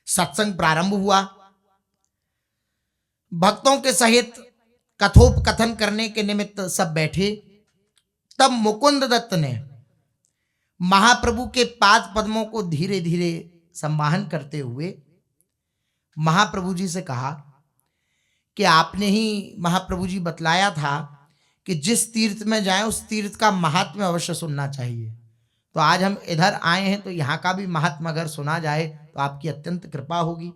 S1: सत्संग प्रारंभ हुआ। भक्तों के सहित कथोपकथन करने के निमित्त सब बैठे। तब मुकुंद दत्त ने महाप्रभु के पाद पद्मों को धीरे धीरे संवाहन करते हुए महाप्रभु जी से कहा कि आपने ही महाप्रभु जी बतलाया था कि जिस तीर्थ में जाएं उस तीर्थ का महात्म्य अवश्य सुनना चाहिए। तो आज हम इधर आए हैं तो यहाँ का भी महात्मा अगर सुना जाए तो आपकी अत्यंत कृपा होगी।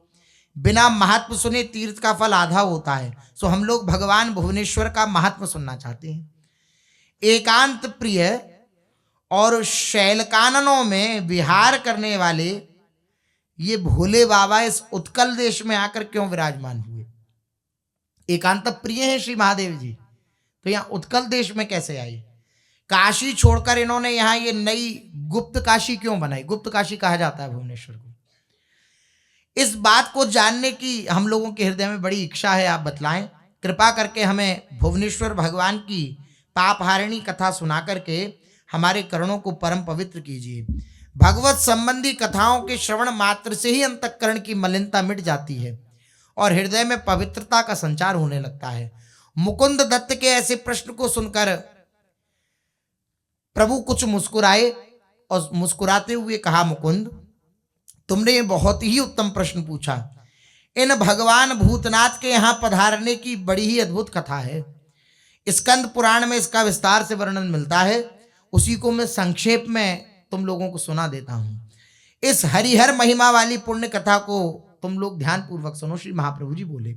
S1: बिना महात्म सुने तीर्थ का फल आधा होता है, सो हम लोग भगवान भुवनेश्वर का महात्म सुनना चाहते हैं। एकांत प्रिय और शैलकाननों में विहार करने वाले ये भोले बाबा इस उत्कल देश में आकर क्यों विराजमान हुए? एकांत प्रिय हैं श्री महादेव जी, तो यहाँ उत्कल देश में कैसे आए? काशी छोड़कर इन्होंने यहाँ ये नई गुप्त काशी क्यों बनाई? गुप्त काशी कहा जाता है भुवनेश्वर को। इस बात को जानने की हम लोगों के हृदय में बड़ी इच्छा है, आप बतलाएं। कृपा करके हमें भुवनेश्वर भगवान की पापहारिणी कथा सुना करके हमारे कर्णों को परम पवित्र कीजिए। भगवत संबंधी कथाओं के श्रवण मात्र से ही अंतःकरण की मलिनता मिट जाती है और हृदय में पवित्रता का संचार होने लगता है। मुकुंद दत्त के ऐसे प्रश्न को सुनकर प्रभु कुछ मुस्कुराए और मुस्कुराते हुए कहा, मुकुंद तुमने ये बहुत ही उत्तम प्रश्न पूछा। इन भगवान भूतनाथ के यहाँ पधारने की बड़ी ही अद्भुत कथा है। स्कंद पुराण में इसका विस्तार से वर्णन मिलता है, उसी को मैं संक्षेप में तुम लोगों को सुना देता हूं। इस हरिहर महिमा वाली पुण्य कथा को तुम लोग ध्यान पूर्वक सुनो। श्री महाप्रभु जी बोले,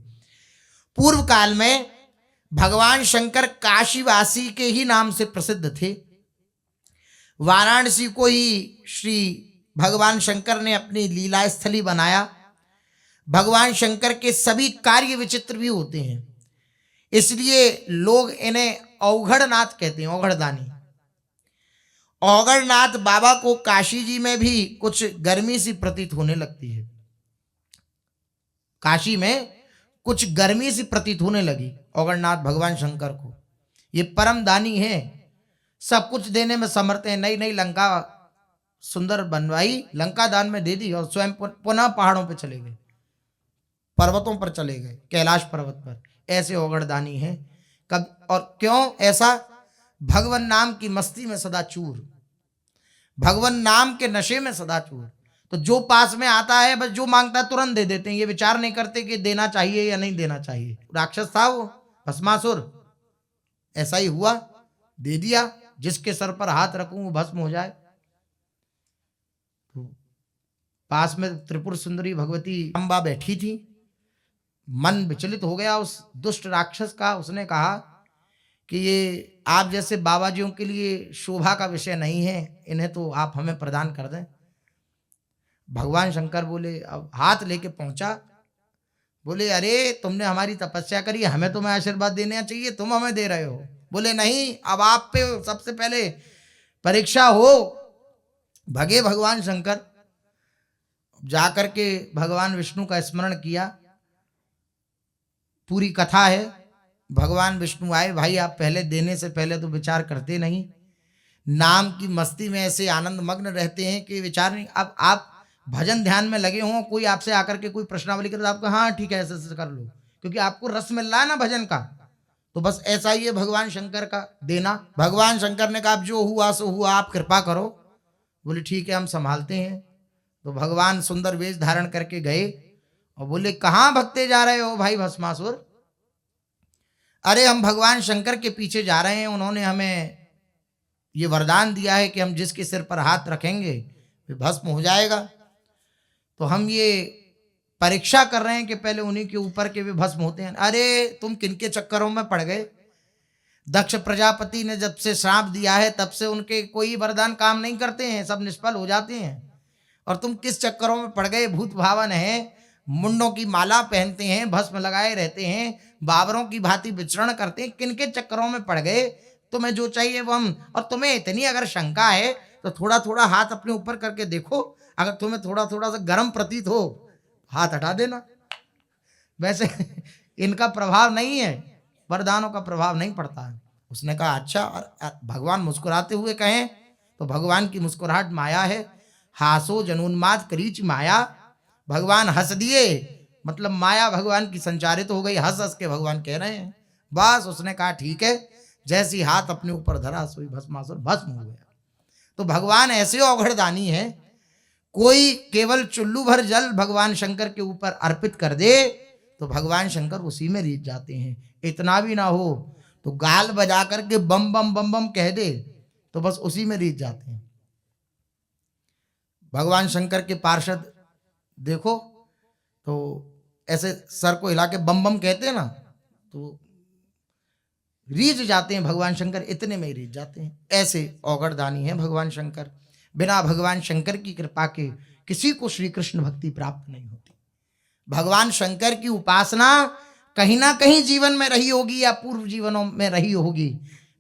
S1: पूर्व काल में भगवान शंकर काशीवासी के ही नाम से प्रसिद्ध थे। वाराणसी को ही श्री भगवान शंकर ने अपनी लीला स्थली बनाया। भगवान शंकर के सभी कार्य विचित्र भी होते हैं, इसलिए लोग इन्हें औघड़नाथ कहते हैं, औघड़दानी। औघड़नाथ बाबा को काशी जी में भी कुछ गर्मी सी प्रतीत होने लगती है। काशी में कुछ गर्मी सी प्रतीत होने लगी औघड़नाथ भगवान शंकर को। ये परम दानी है, सब कुछ देने में समर्थ है। नई नई लंका सुंदर बनवाई, लंका दान में दे दी और स्वयं पुनः पहाड़ों पर चले गए, पर्वतों पर चले गए, कैलाश पर्वत पर। ऐसे औघड़दानी हैं। कब और क्यों ऐसा? भगवान नाम की मस्ती में सदा चूर, भगवान नाम के नशे में सदा चूर। तो जो पास में आता है बस जो मांगता है तुरंत दे देते हैं, ये विचार नहीं करते कि देना चाहिए या नहीं देना चाहिए। राक्षस था वो भस्मासुर, ऐसा ही हुआ, दे दिया। जिसके सर पर हाथ रखूं वो भस्म हो जाए। तो पास में त्रिपुर सुंदरी भगवती अम्बा बैठी थी। मन विचलित हो गया उस दुष्ट राक्षस का। उसने कहा कि ये आप जैसे बाबा जियों के लिए शोभा का विषय नहीं है, इन्हें तो आप हमें प्रदान कर दें। भगवान शंकर बोले, अब हाथ लेके पहुंचा, बोले अरे तुमने हमारी तपस्या करी, हमें तुम्हें आशीर्वाद देना चाहिए, तुम हमें दे रहे हो। बोले नहीं, अब आप पे सबसे पहले परीक्षा हो। भगे भगवान शंकर, जाकर के भगवान विष्णु का स्मरण किया। पूरी कथा है, भगवान विष्णु आए। भाई आप पहले देने से पहले तो विचार करते नहीं, नाम की मस्ती में ऐसे आनंद मग्न रहते हैं कि विचार नहीं। अब आप भजन ध्यान में लगे हों, कोई आपसे आकर के कोई प्रश्नावली करे तो आपको हाँ ठीक है ऐसे ऐसे कर लो, क्योंकि आपको रस मिल रहा है ना भजन का। तो बस ऐसा ही है भगवान शंकर का देना। भगवान शंकर ने कहा अब जो हुआ सो हुआ, आप कृपा करो। बोले ठीक है हम संभालते हैं। तो भगवान सुंदर वेश धारण करके गए और बोले कहाँ भगते जा रहे हो भाई भस्मासुर? अरे हम भगवान शंकर के पीछे जा रहे हैं, उन्होंने हमें ये वरदान दिया है कि हम जिसके सिर पर हाथ रखेंगे वे भस्म हो जाएगा। तो हम ये परीक्षा कर रहे हैं कि पहले उन्हीं के ऊपर के भी भस्म होते हैं। अरे तुम किनके चक्करों में पड़ गए? दक्ष प्रजापति ने जब से श्राप दिया है तब से उनके कोई वरदान काम नहीं करते हैं, सब निष्फल हो जाते हैं। और तुम किस चक्करों में पड़ गए, भूत भावन है, मुंडों की माला पहनते हैं, भस्म लगाए रहते हैं, बाबरों की भांति विचरण करते हैं, किन के चक्करों में पड़ गए। तुम्हें जो चाहिए वो हम, और तुम्हें इतनी अगर शंका है तो थोड़ा थोड़ा हाथ अपने ऊपर करके देखो, अगर तुम्हें थोड़ा थोड़ा सा गर्म प्रतीत हो हाथ हटा देना। वैसे इनका प्रभाव नहीं है, वरदानों का प्रभाव नहीं पड़ता है। उसने कहा अच्छा, और भगवान मुस्कुराते हुए कहें तो भगवान की मुस्कुराहट माया है। हासो जनोन्माद करीच माया, भगवान हंस दिए मतलब माया भगवान की संचारित हो गई, हंस हंस के भगवान कह रहे हैं। बस उसने कहा ठीक है, जैसी हाथ अपने ऊपर धरा सोई भस्मासुर भस्म हो गया। तो भगवान ऐसे औघड़दानी है, कोई केवल चुल्लू भर जल भगवान शंकर के ऊपर अर्पित कर दे तो भगवान शंकर उसी में रीझ जाते हैं। इतना भी ना हो तो गाल बजा करके बम बम बम बम कह दे तो बस उसी में रीझ जाते हैं। भगवान शंकर के पार्षद देखो तो ऐसे सर को हिला के बम बम कहते हैं ना, तो रीझ जाते हैं भगवान शंकर, इतने में ही रीझ जाते हैं। ऐसे औगड़दानी है भगवान शंकर। बिना भगवान शंकर की कृपा के किसी को श्री कृष्ण भक्ति प्राप्त नहीं होती। भगवान शंकर की उपासना कहीं ना कहीं जीवन में रही होगी या पूर्व जीवनों में रही होगी,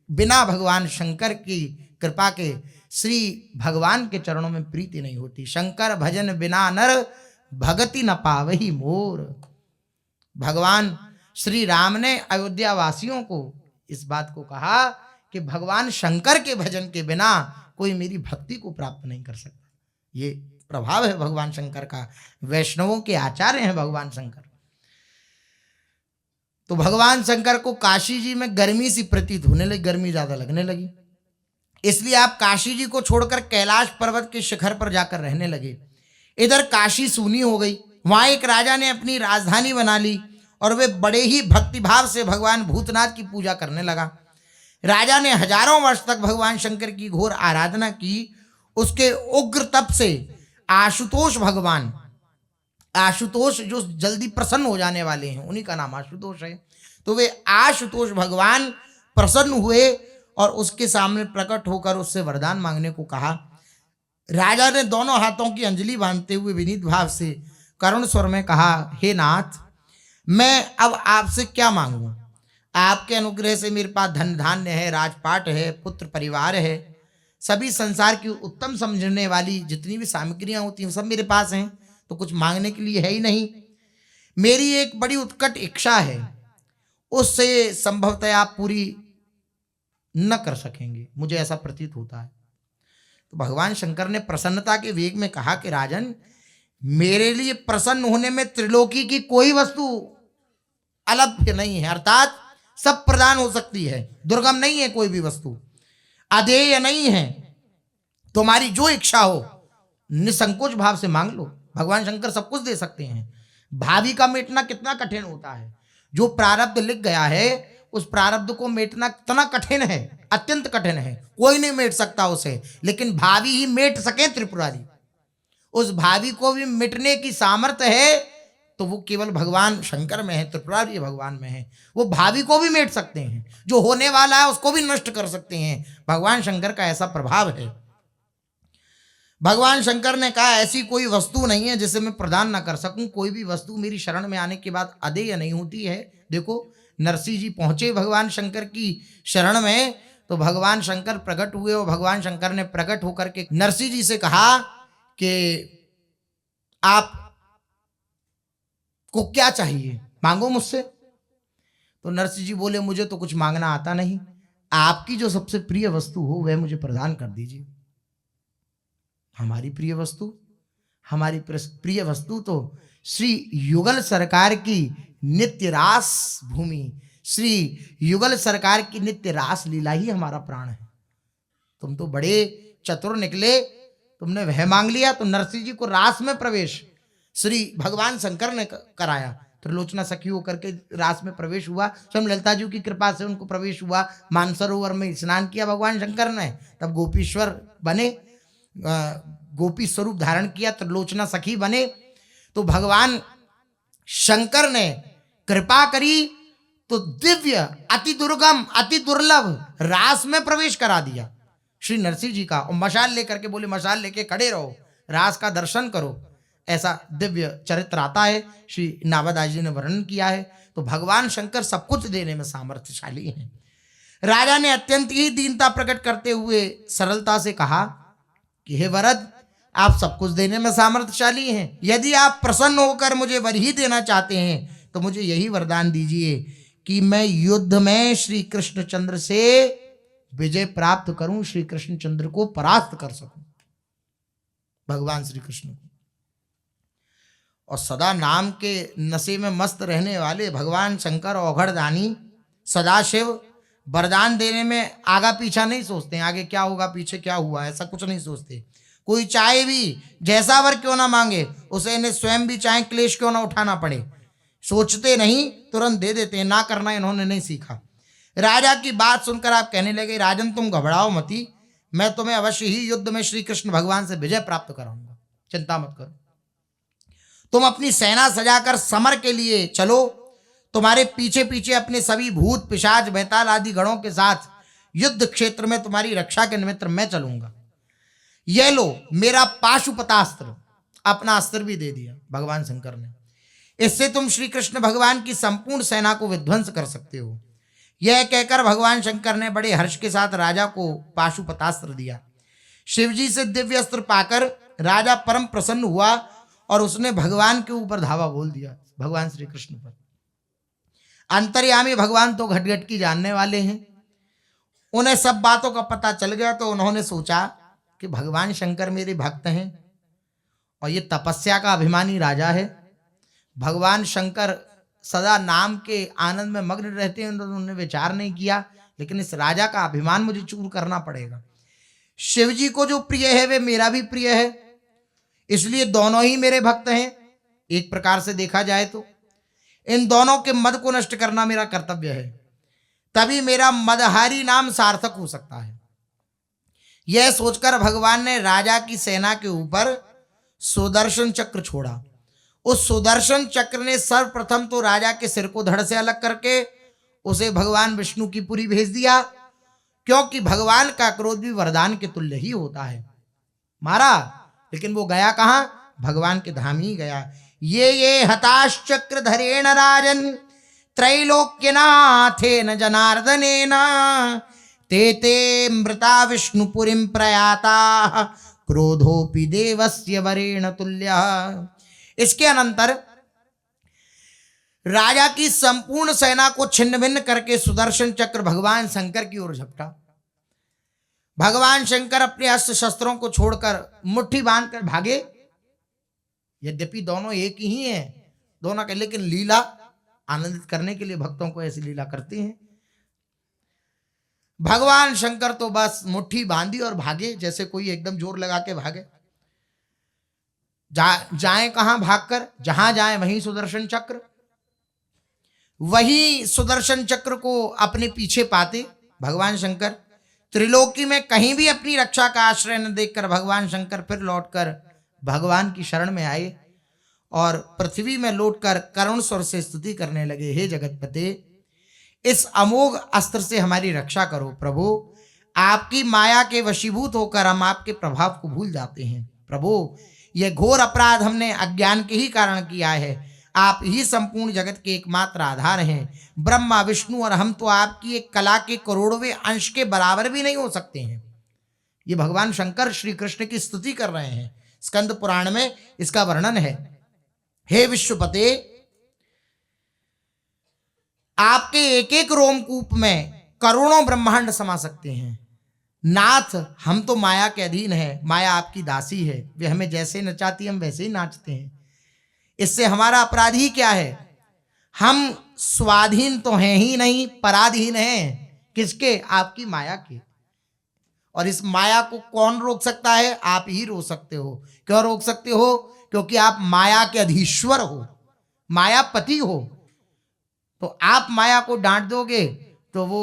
S1: बिना भगवान शंकर की कृपा के श्री भगवान के चरणों में प्रीति नहीं होती। शंकर भजन बिना नर भगति न पावही मोर। भगवान श्री राम ने अयोध्या वासियों को इस बात को कहा कि भगवान शंकर के भजन के बिना कोई मेरी भक्ति को प्राप्त नहीं कर सकता। ये प्रभाव है भगवान शंकर का, वैष्णवों के आचार्य हैं भगवान शंकर। तो भगवान शंकर को काशी जी में गर्मी सी प्रतीत होने लगी, गर्मी ज्यादा लगने लगी, इसलिए आप काशी जी को छोड़कर कैलाश पर्वत के शिखर पर जाकर रहने लगे। इधर काशी सूनी हो गई, वहां एक राजा ने अपनी राजधानी बना ली और वे बड़े ही भक्तिभाव से भगवान भूतनाथ की पूजा करने लगा। राजा ने हजारों वर्ष तक भगवान शंकर की घोर आराधना की। उसके उग्र तप से आशुतोष भगवान, आशुतोष जो जल्दी प्रसन्न हो जाने वाले हैं उन्हीं का नाम आशुतोष है, तो वे आशुतोष भगवान प्रसन्न हुए और उसके सामने प्रकट होकर उससे वरदान मांगने को कहा। राजा ने दोनों हाथों की अंजलि बांधते हुए विनीत भाव से करुण स्वर में कहा, हे नाथ, मैं अब आपसे क्या मांगूं? आपके अनुग्रह से मेरे पास धन धान्य है, राजपाट है, पुत्र परिवार है, सभी संसार की उत्तम समझने वाली जितनी भी सामग्रियां होती हैं सब मेरे पास हैं, तो कुछ मांगने के लिए है ही नहीं। मेरी एक बड़ी उत्कट इच्छा है, उससे संभवतः आप पूरी न कर सकेंगे, मुझे ऐसा प्रतीत होता है। तो भगवान शंकर ने प्रसन्नता के वेग में कहा कि राजन, मेरे लिए प्रसन्न होने में त्रिलोकी की कोई वस्तु अलभ्य नहीं है, अर्थात सब प्रदान हो सकती है, दुर्गम नहीं है, कोई भी वस्तु अधेय नहीं है। तुम्हारी जो इच्छा हो निसंकोच भाव से मांग लो, भगवान शंकर सब कुछ दे सकते हैं। भावी का मेटना कितना कठिन होता है, जो प्रारब्ध लिख गया है उस प्रारब्ध को मेटना कितना कठिन है, अत्यंत कठिन है, कोई नहीं मेट सकता उसे, लेकिन भावी ही मेट सके त्रिपुरारी। उस भावी को भी मिटने की सामर्थ्य है तो वो केवल भगवान शंकर में है, त्रिपुरारी भगवान में है। वो भावी को भी मेट सकते हैं, जो होने वाला है उसको भी नष्ट कर सकते हैं, भगवान शंकर का ऐसा प्रभाव है। भगवान शंकर ने कहा, ऐसी कोई वस्तु नहीं है जिसे मैं प्रदान ना कर सकूं, कोई भी वस्तु मेरी शरण में आने के बाद अदेय नहीं होती है। देखो नरसिंह जी पहुंचे भगवान शंकर की शरण में, तो भगवान शंकर प्रकट हुए और भगवान शंकर ने प्रकट होकर के नरसिंह जी से कहा कि आप को क्या चाहिए, मांगो मुझसे। तो नरसिंह जी बोले, मुझे तो कुछ मांगना आता नहीं, आपकी जो सबसे प्रिय वस्तु हो वह मुझे प्रदान कर दीजिए। हमारी प्रिय वस्तु, हमारी प्रिय वस्तु तो श्री युगल सरकार की नित्य रास भूमि, श्री युगल सरकार की नित्य रास लीला ही हमारा प्राण है। तुम तो बड़े चतुर निकले, तुमने वह मांग लिया। तो नरसिंह जी को रास में प्रवेश श्री भगवान शंकर ने कराया, त्रिलोचना सखी होकर के रास में प्रवेश हुआ। स्वयं ललिता जी की कृपा से उनको प्रवेश हुआ। मानसरोवर में स्नान किया भगवान शंकर ने, तब गोपीश्वर बने, गोपी स्वरूप धारण किया, त्रिलोचना सखी बने। तो भगवान शंकर ने कृपा करी तो दिव्य, अति दुर्गम, अति दुर्लभ रास में प्रवेश करा दिया श्री नरसिंह जी का। और मशाल लेकर के बोले, मशाल लेके खड़े रहो, रास का दर्शन करो। ऐसा दिव्य चरित्र आता है, श्री नाभादास जी ने वर्णन किया है। तो भगवान शंकर सब कुछ देने में सामर्थ्यशाली हैं। राजा ने अत्यंत ही दीनता प्रकट करते हुए सरलता से कहा कि हे वरद, आप सब कुछ देने में सामर्थ्यशाली हैं, यदि आप प्रसन्न होकर मुझे वर ही देना चाहते हैं तो मुझे यही वरदान दीजिए कि मैं युद्ध में श्री कृष्णचंद्र से विजय प्राप्त करूं, श्री कृष्णचंद्र को परास्त कर सकूं, भगवान श्री कृष्ण को। और सदा नाम के नशे में मस्त रहने वाले भगवान शंकर औघड़दानी सदाशिव वरदान देने में आगा पीछा नहीं सोचते हैं, आगे क्या होगा पीछे क्या हुआ ऐसा कुछ नहीं सोचते। कोई चाहे भी जैसा वर क्यों ना मांगे, उसे इन्हें स्वयं भी चाहे क्लेश क्यों ना उठाना पड़े, सोचते नहीं, तुरंत दे देते हैं। ना करना इन्होंने नहीं सीखा। राजा की बात सुनकर आप कहने लगे, राजन तुम घबराओ मती, मैं तुम्हें अवश्य ही युद्ध में श्री कृष्ण भगवान से विजय प्राप्त कराऊंगा, चिंता मत करो। तुम अपनी सेना सजाकर समर के लिए चलो, तुम्हारे पीछे पीछे अपने सभी भूत पिशाच बैताल आदि गणों के साथ युद्ध क्षेत्र में तुम्हारी रक्षा के निमित्त मैं चलूंगा। यह लो मेरा पाशुपतास्त्र, अपना अस्त्र भी दे दिया भगवान शंकर ने, इससे तुम श्री कृष्ण भगवान की संपूर्ण सेना को विध्वंस कर सकते हो। यह कहकर भगवान शंकर ने बड़े हर्ष के साथ राजा को पाशुपतास्त्र दिया। शिवजी से दिव्य अस्त्र पाकर राजा परम प्रसन्न हुआ और उसने भगवान के ऊपर धावा बोल दिया, भगवान श्री कृष्ण पर। अंतर्यामी भगवान तो घट घट की जानने वाले हैं, उन्हें सब बातों का पता चल गया। तो उन्होंने सोचा कि भगवान शंकर मेरे भक्त हैं और ये तपस्या का अभिमानी राजा है, भगवान शंकर सदा नाम के आनंद में मग्न रहते हैं, तो उन्होंने विचार नहीं किया, लेकिन इस राजा का अभिमान मुझे चूर करना पड़ेगा। शिव जी को जो प्रिय है वे मेरा भी प्रिय है, इसलिए दोनों ही मेरे भक्त हैं। एक प्रकार से देखा जाए तो इन दोनों के मद को नष्ट करना मेरा कर्तव्य है, तभी मेरा मदहारी नाम सार्थक हो सकता है। यह सोचकर भगवान ने राजा की सेना के ऊपर सुदर्शन चक्र छोड़ा। उस सुदर्शन चक्र ने सर्वप्रथम तो राजा के सिर को धड़ से अलग करके उसे भगवान विष्णु की पुरी भेज दिया, क्योंकि भगवान का क्रोध भी वरदान के तुल्य ही होता है। मारा, लेकिन वो गया कहां? भगवान के धाम ही गया। ये हताश्चक्र धरेण राजन त्रैलोक्यनाथेन जनार्दनेन ते ते मृता विष्णुपुरीं प्रयाता क्रोधोपि देवस्य वरेण तुल्यः। इसके अनंतर राजा की संपूर्ण सेना को छिन्न भिन्न करके सुदर्शन चक्र भगवान शंकर की ओर झपटा। भगवान शंकर अपने अस्त्र शस्त्रों को छोड़कर मुट्ठी बांधकर भागे। यद्यपि दोनों एक ही हैं, दोनों के, लेकिन लीला आनंदित करने के लिए भक्तों को ऐसी लीला करते हैं। भगवान शंकर तो बस मुट्ठी बांधी और भागे, जैसे कोई एकदम जोर लगा के भागे। जाए कहां भागकर? जहां जाए वहीं सुदर्शन चक्र, वही सुदर्शन चक्र को अपने पीछे पाते भगवान शंकर त्रिलोकी में कहीं भी अपनी रक्षा का आश्रय न देखकर भगवान शंकर फिर लौटकर भगवान की शरण में आए और पृथ्वी में लौटकर करुण स्वर से स्तुति करने लगे, हे जगतपते, इस अमोघ अस्त्र से हमारी रक्षा करो प्रभु। आपकी माया के वशीभूत होकर हम आपके प्रभाव को भूल जाते हैं प्रभु। यह घोर अपराध हमने अज्ञान के ही कारण किया है। आप ही संपूर्ण जगत के एकमात्र आधार हैं। ब्रह्मा विष्णु और हम तो आपकी एक कला के करोड़वें अंश के बराबर भी नहीं हो सकते हैं। ये भगवान शंकर श्री कृष्ण की स्तुति कर रहे हैं। स्कंद पुराण में इसका वर्णन है। हे विश्वपते, आपके एक एक रोमकूप में करोड़ों ब्रह्मांड समा सकते हैं। नाथ, हम तो माया के अधीन है, माया आपकी दासी है, वे हमें जैसे नचाती हम वैसे ही नाचते हैं। इससे हमारा अपराध ही क्या है? हम स्वाधीन तो हैं ही नहीं, पराधीन हैं। किसके? आपकी माया के। और इस माया को कौन रोक सकता है? आप ही रोक सकते हो। क्यों रोक सकते हो? क्योंकि आप माया के अधीश्वर हो, मायापति हो। तो आप माया को डांट दोगे तो वो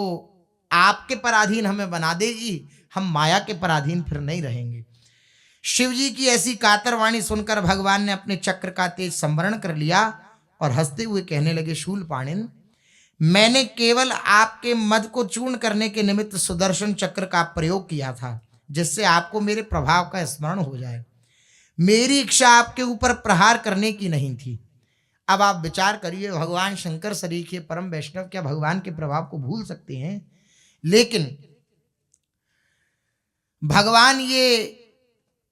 S1: आपके पराधीन हमें बना देगी, हम माया के पराधीन फिर नहीं रहेंगे। शिव जी की ऐसी कातर वाणी सुनकर भगवान ने अपने चक्र का तेज संवरण कर लिया और हंसते हुए कहने लगे, शूलपाणिन, मैंने केवल आपके मद को चूर्ण करने के निमित्त सुदर्शन चक्र का प्रयोग किया था, जिससे आपको मेरे प्रभाव का स्मरण हो जाए। मेरी इच्छा आपके ऊपर प्रहार करने की नहीं थी। अब आप विचार करिए, भगवान शंकर सरीखे परम वैष्णव क्या भगवान के प्रभाव को भूल सकते हैं? लेकिन भगवान ये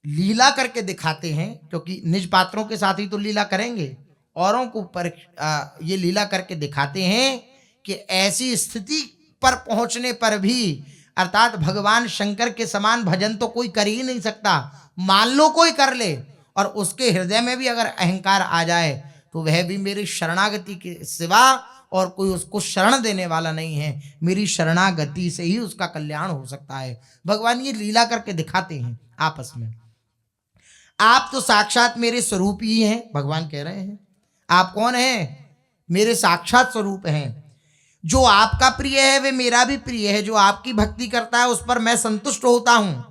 S1: लीला करके दिखाते हैं, क्योंकि निज पात्रों के साथ ही तो लीला करेंगे, औरों को ये लीला करके दिखाते हैं कि ऐसी स्थिति पर पहुंचने पर भी, अर्थात भगवान शंकर के समान भजन तो कोई कर ही नहीं सकता। मान लो कोई कर ले और उसके हृदय में भी अगर अहंकार आ जाए तो वह भी मेरी शरणागति के सिवा और कोई उसको शरण देने वाला नहीं है। मेरी शरणागति से ही उसका कल्याण हो सकता है। भगवान ये लीला करके दिखाते हैं आपस में। आप तो साक्षात मेरे स्वरूप ही हैं, भगवान कह रहे हैं। आप कौन हैं? मेरे साक्षात स्वरूप हैं। जो आपका प्रिय है वे मेरा भी प्रिय है। जो आपकी भक्ति करता है उस पर मैं संतुष्ट होता हूं।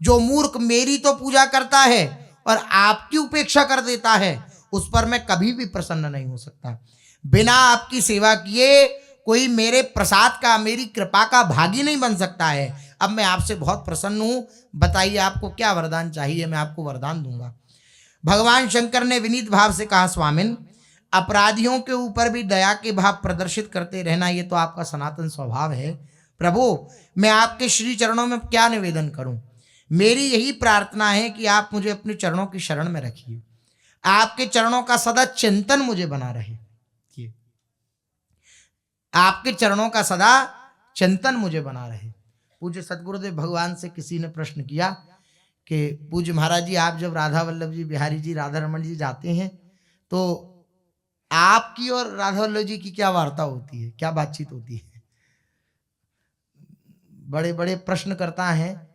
S1: जो मूर्ख मेरी तो पूजा करता है और आपकी उपेक्षा कर देता है, उस पर मैं कभी भी प्रसन्न नहीं हो सकता। बिना आपकी सेवा किए कोई मेरे प्रसाद का, मेरी कृपा का भागी नहीं बन सकता है। अब मैं आपसे बहुत प्रसन्न हूं, बताइए आपको क्या वरदान चाहिए, मैं आपको वरदान दूंगा। भगवान शंकर ने विनीत भाव से कहा, स्वामिन, अपराधियों के ऊपर भी दया के भाव प्रदर्शित करते रहना ये तो आपका सनातन स्वभाव है। प्रभु, मैं आपके श्री चरणों में क्या निवेदन करूं? मेरी यही प्रार्थना है कि आप मुझे अपने चरणों की शरण में रखिए। आपके चरणों का सदा चिंतन मुझे बना रहे। आपके चरणों का सदा चिंतन मुझे बना रहे। पूज्य सतगुरुदेव भगवान से किसी ने प्रश्न किया कि पूज्य महाराज जी, आप जब राधा वल्लभ जी, बिहारी जी, राधा रमन जी जाते हैं तो आपकी और राधा वल्लभ जी की क्या वार्ता होती है, क्या बातचीत होती है? बड़े बड़े प्रश्न करता है,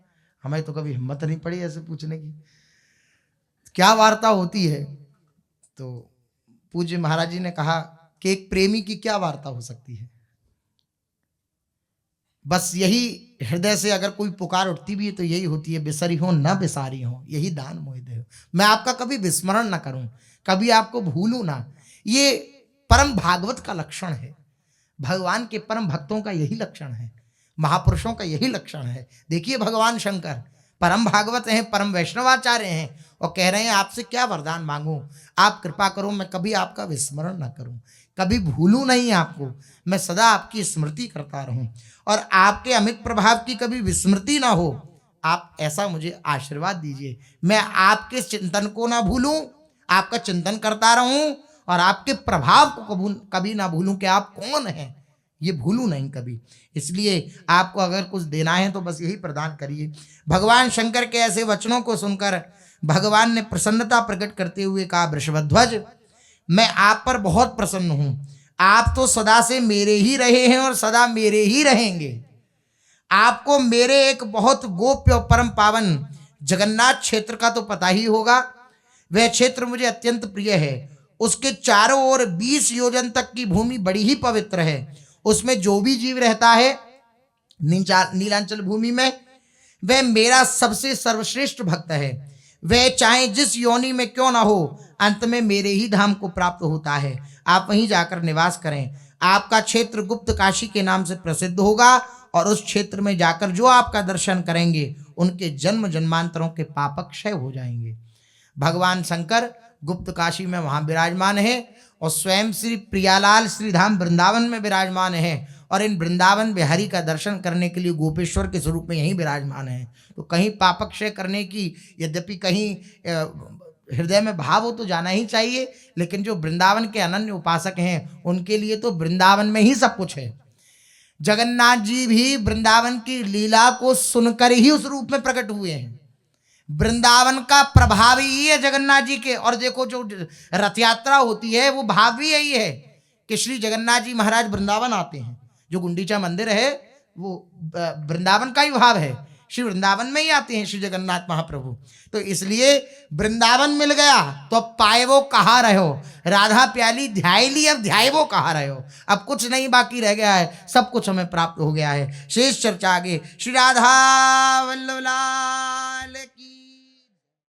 S1: हमें तो कभी हिम्मत नहीं पड़ी ऐसे पूछने की, क्या वार्ता होती है? तो पूज्य महाराज जी ने कहा कि एक प्रेमी की क्या वार्ता हो सकती है? बस यही हृदय से अगर कोई पुकार उठती भी है तो यही होती है, बिसरी हो न बिसारी हो, यही दान मोहि देहो। मैं आपका कभी विस्मरण ना करूं, कभी आपको भूलूं ना। ये परम भागवत का लक्षण है। भगवान के परम भक्तों का यही लक्षण है, महापुरुषों का यही लक्षण है। देखिए, भगवान शंकर परम भागवत हैं, परम वैष्णवाचार्य हैं और कह रहे हैं आपसे क्या वरदान मांगूं? आप कृपा करो, मैं कभी आपका विस्मरण ना करूं, कभी भूलूं नहीं आपको, मैं सदा आपकी स्मृति करता रहूं और आपके अमित प्रभाव की कभी विस्मृति ना हो। आप ऐसा मुझे आशीर्वाद दीजिए, मैं आपके चिंतन को ना भूलूं, आपका चिंतन करता रहूं और आपके प्रभाव को कभी ना भूलूं कि आप कौन हैं, ये भूलूं नहीं कभी। इसलिए आपको अगर कुछ देना है तो बस यही प्रदान करिए। भगवान शंकर के ऐसे वचनों को सुनकर भगवान ने प्रसन्नता प्रकट करते हुए कहा, वृषभध्वज, मैं आप पर बहुत प्रसन्न हूं। आप तो सदा से मेरे ही रहे हैं और सदा मेरे ही रहेंगे। आपको मेरे एक बहुत गोप्य और परम पावन जगन्नाथ क्षेत्र का तो पता ही होगा। वह क्षेत्र मुझे अत्यंत प्रिय है। उसके चारों ओर 20 योजन तक की भूमि बड़ी ही पवित्र है। उसमें जो भी जीव रहता है नीलांचल भूमि में, वह मेरा सबसे सर्वश्रेष्ठ भक्त है। वह चाहे जिस योनि में क्यों ना हो, अंत में मेरे ही धाम को प्राप्त होता है। आप वहीं जाकर निवास करें। आपका क्षेत्र गुप्त काशी के नाम से प्रसिद्ध होगा और उस क्षेत्र में जाकर जो आपका दर्शन करेंगे उनके जन्म जन्मांतरों के पाप क्षय हो जाएंगे। भगवान शंकर गुप्त काशी में वहां विराजमान है और स्वयं श्री प्रियालाल श्री धाम वृंदावन में विराजमान है और इन वृंदावन बिहारी का दर्शन करने के लिए गोपेश्वर के स्वरूप में यहीं विराजमान है। तो कहीं पापक्षय करने की, यद्यपि कहीं हृदय में भाव हो तो जाना ही चाहिए, लेकिन जो वृंदावन के अनन्य उपासक हैं उनके लिए तो वृंदावन में ही सब कुछ है। जगन्नाथ जी भी वृंदावन की लीला को सुनकर ही उस रूप में प्रकट हुए हैं। वृंदावन का प्रभाव ही है जगन्नाथ जी के। और देखो, जो रथ यात्रा होती है वो भाव भी यही है कि श्री जगन्नाथ जी महाराज वृंदावन आते हैं। जो गुंडीचा मंदिर है वो वृंदावन का ही भाव है, श्री वृंदावन में ही आते हैं श्री जगन्नाथ महाप्रभु। तो इसलिए वृंदावन मिल गया तो अब पाए वो कहाँ रहो, राधा प्याली ध्याय ली, अब ध्याय वो कहाँ रहो। अब कुछ नहीं बाकी रह गया है, सब कुछ हमें प्राप्त हो गया है। शेष चर्चा आगे। श्री राधा वल्लभ लाल की।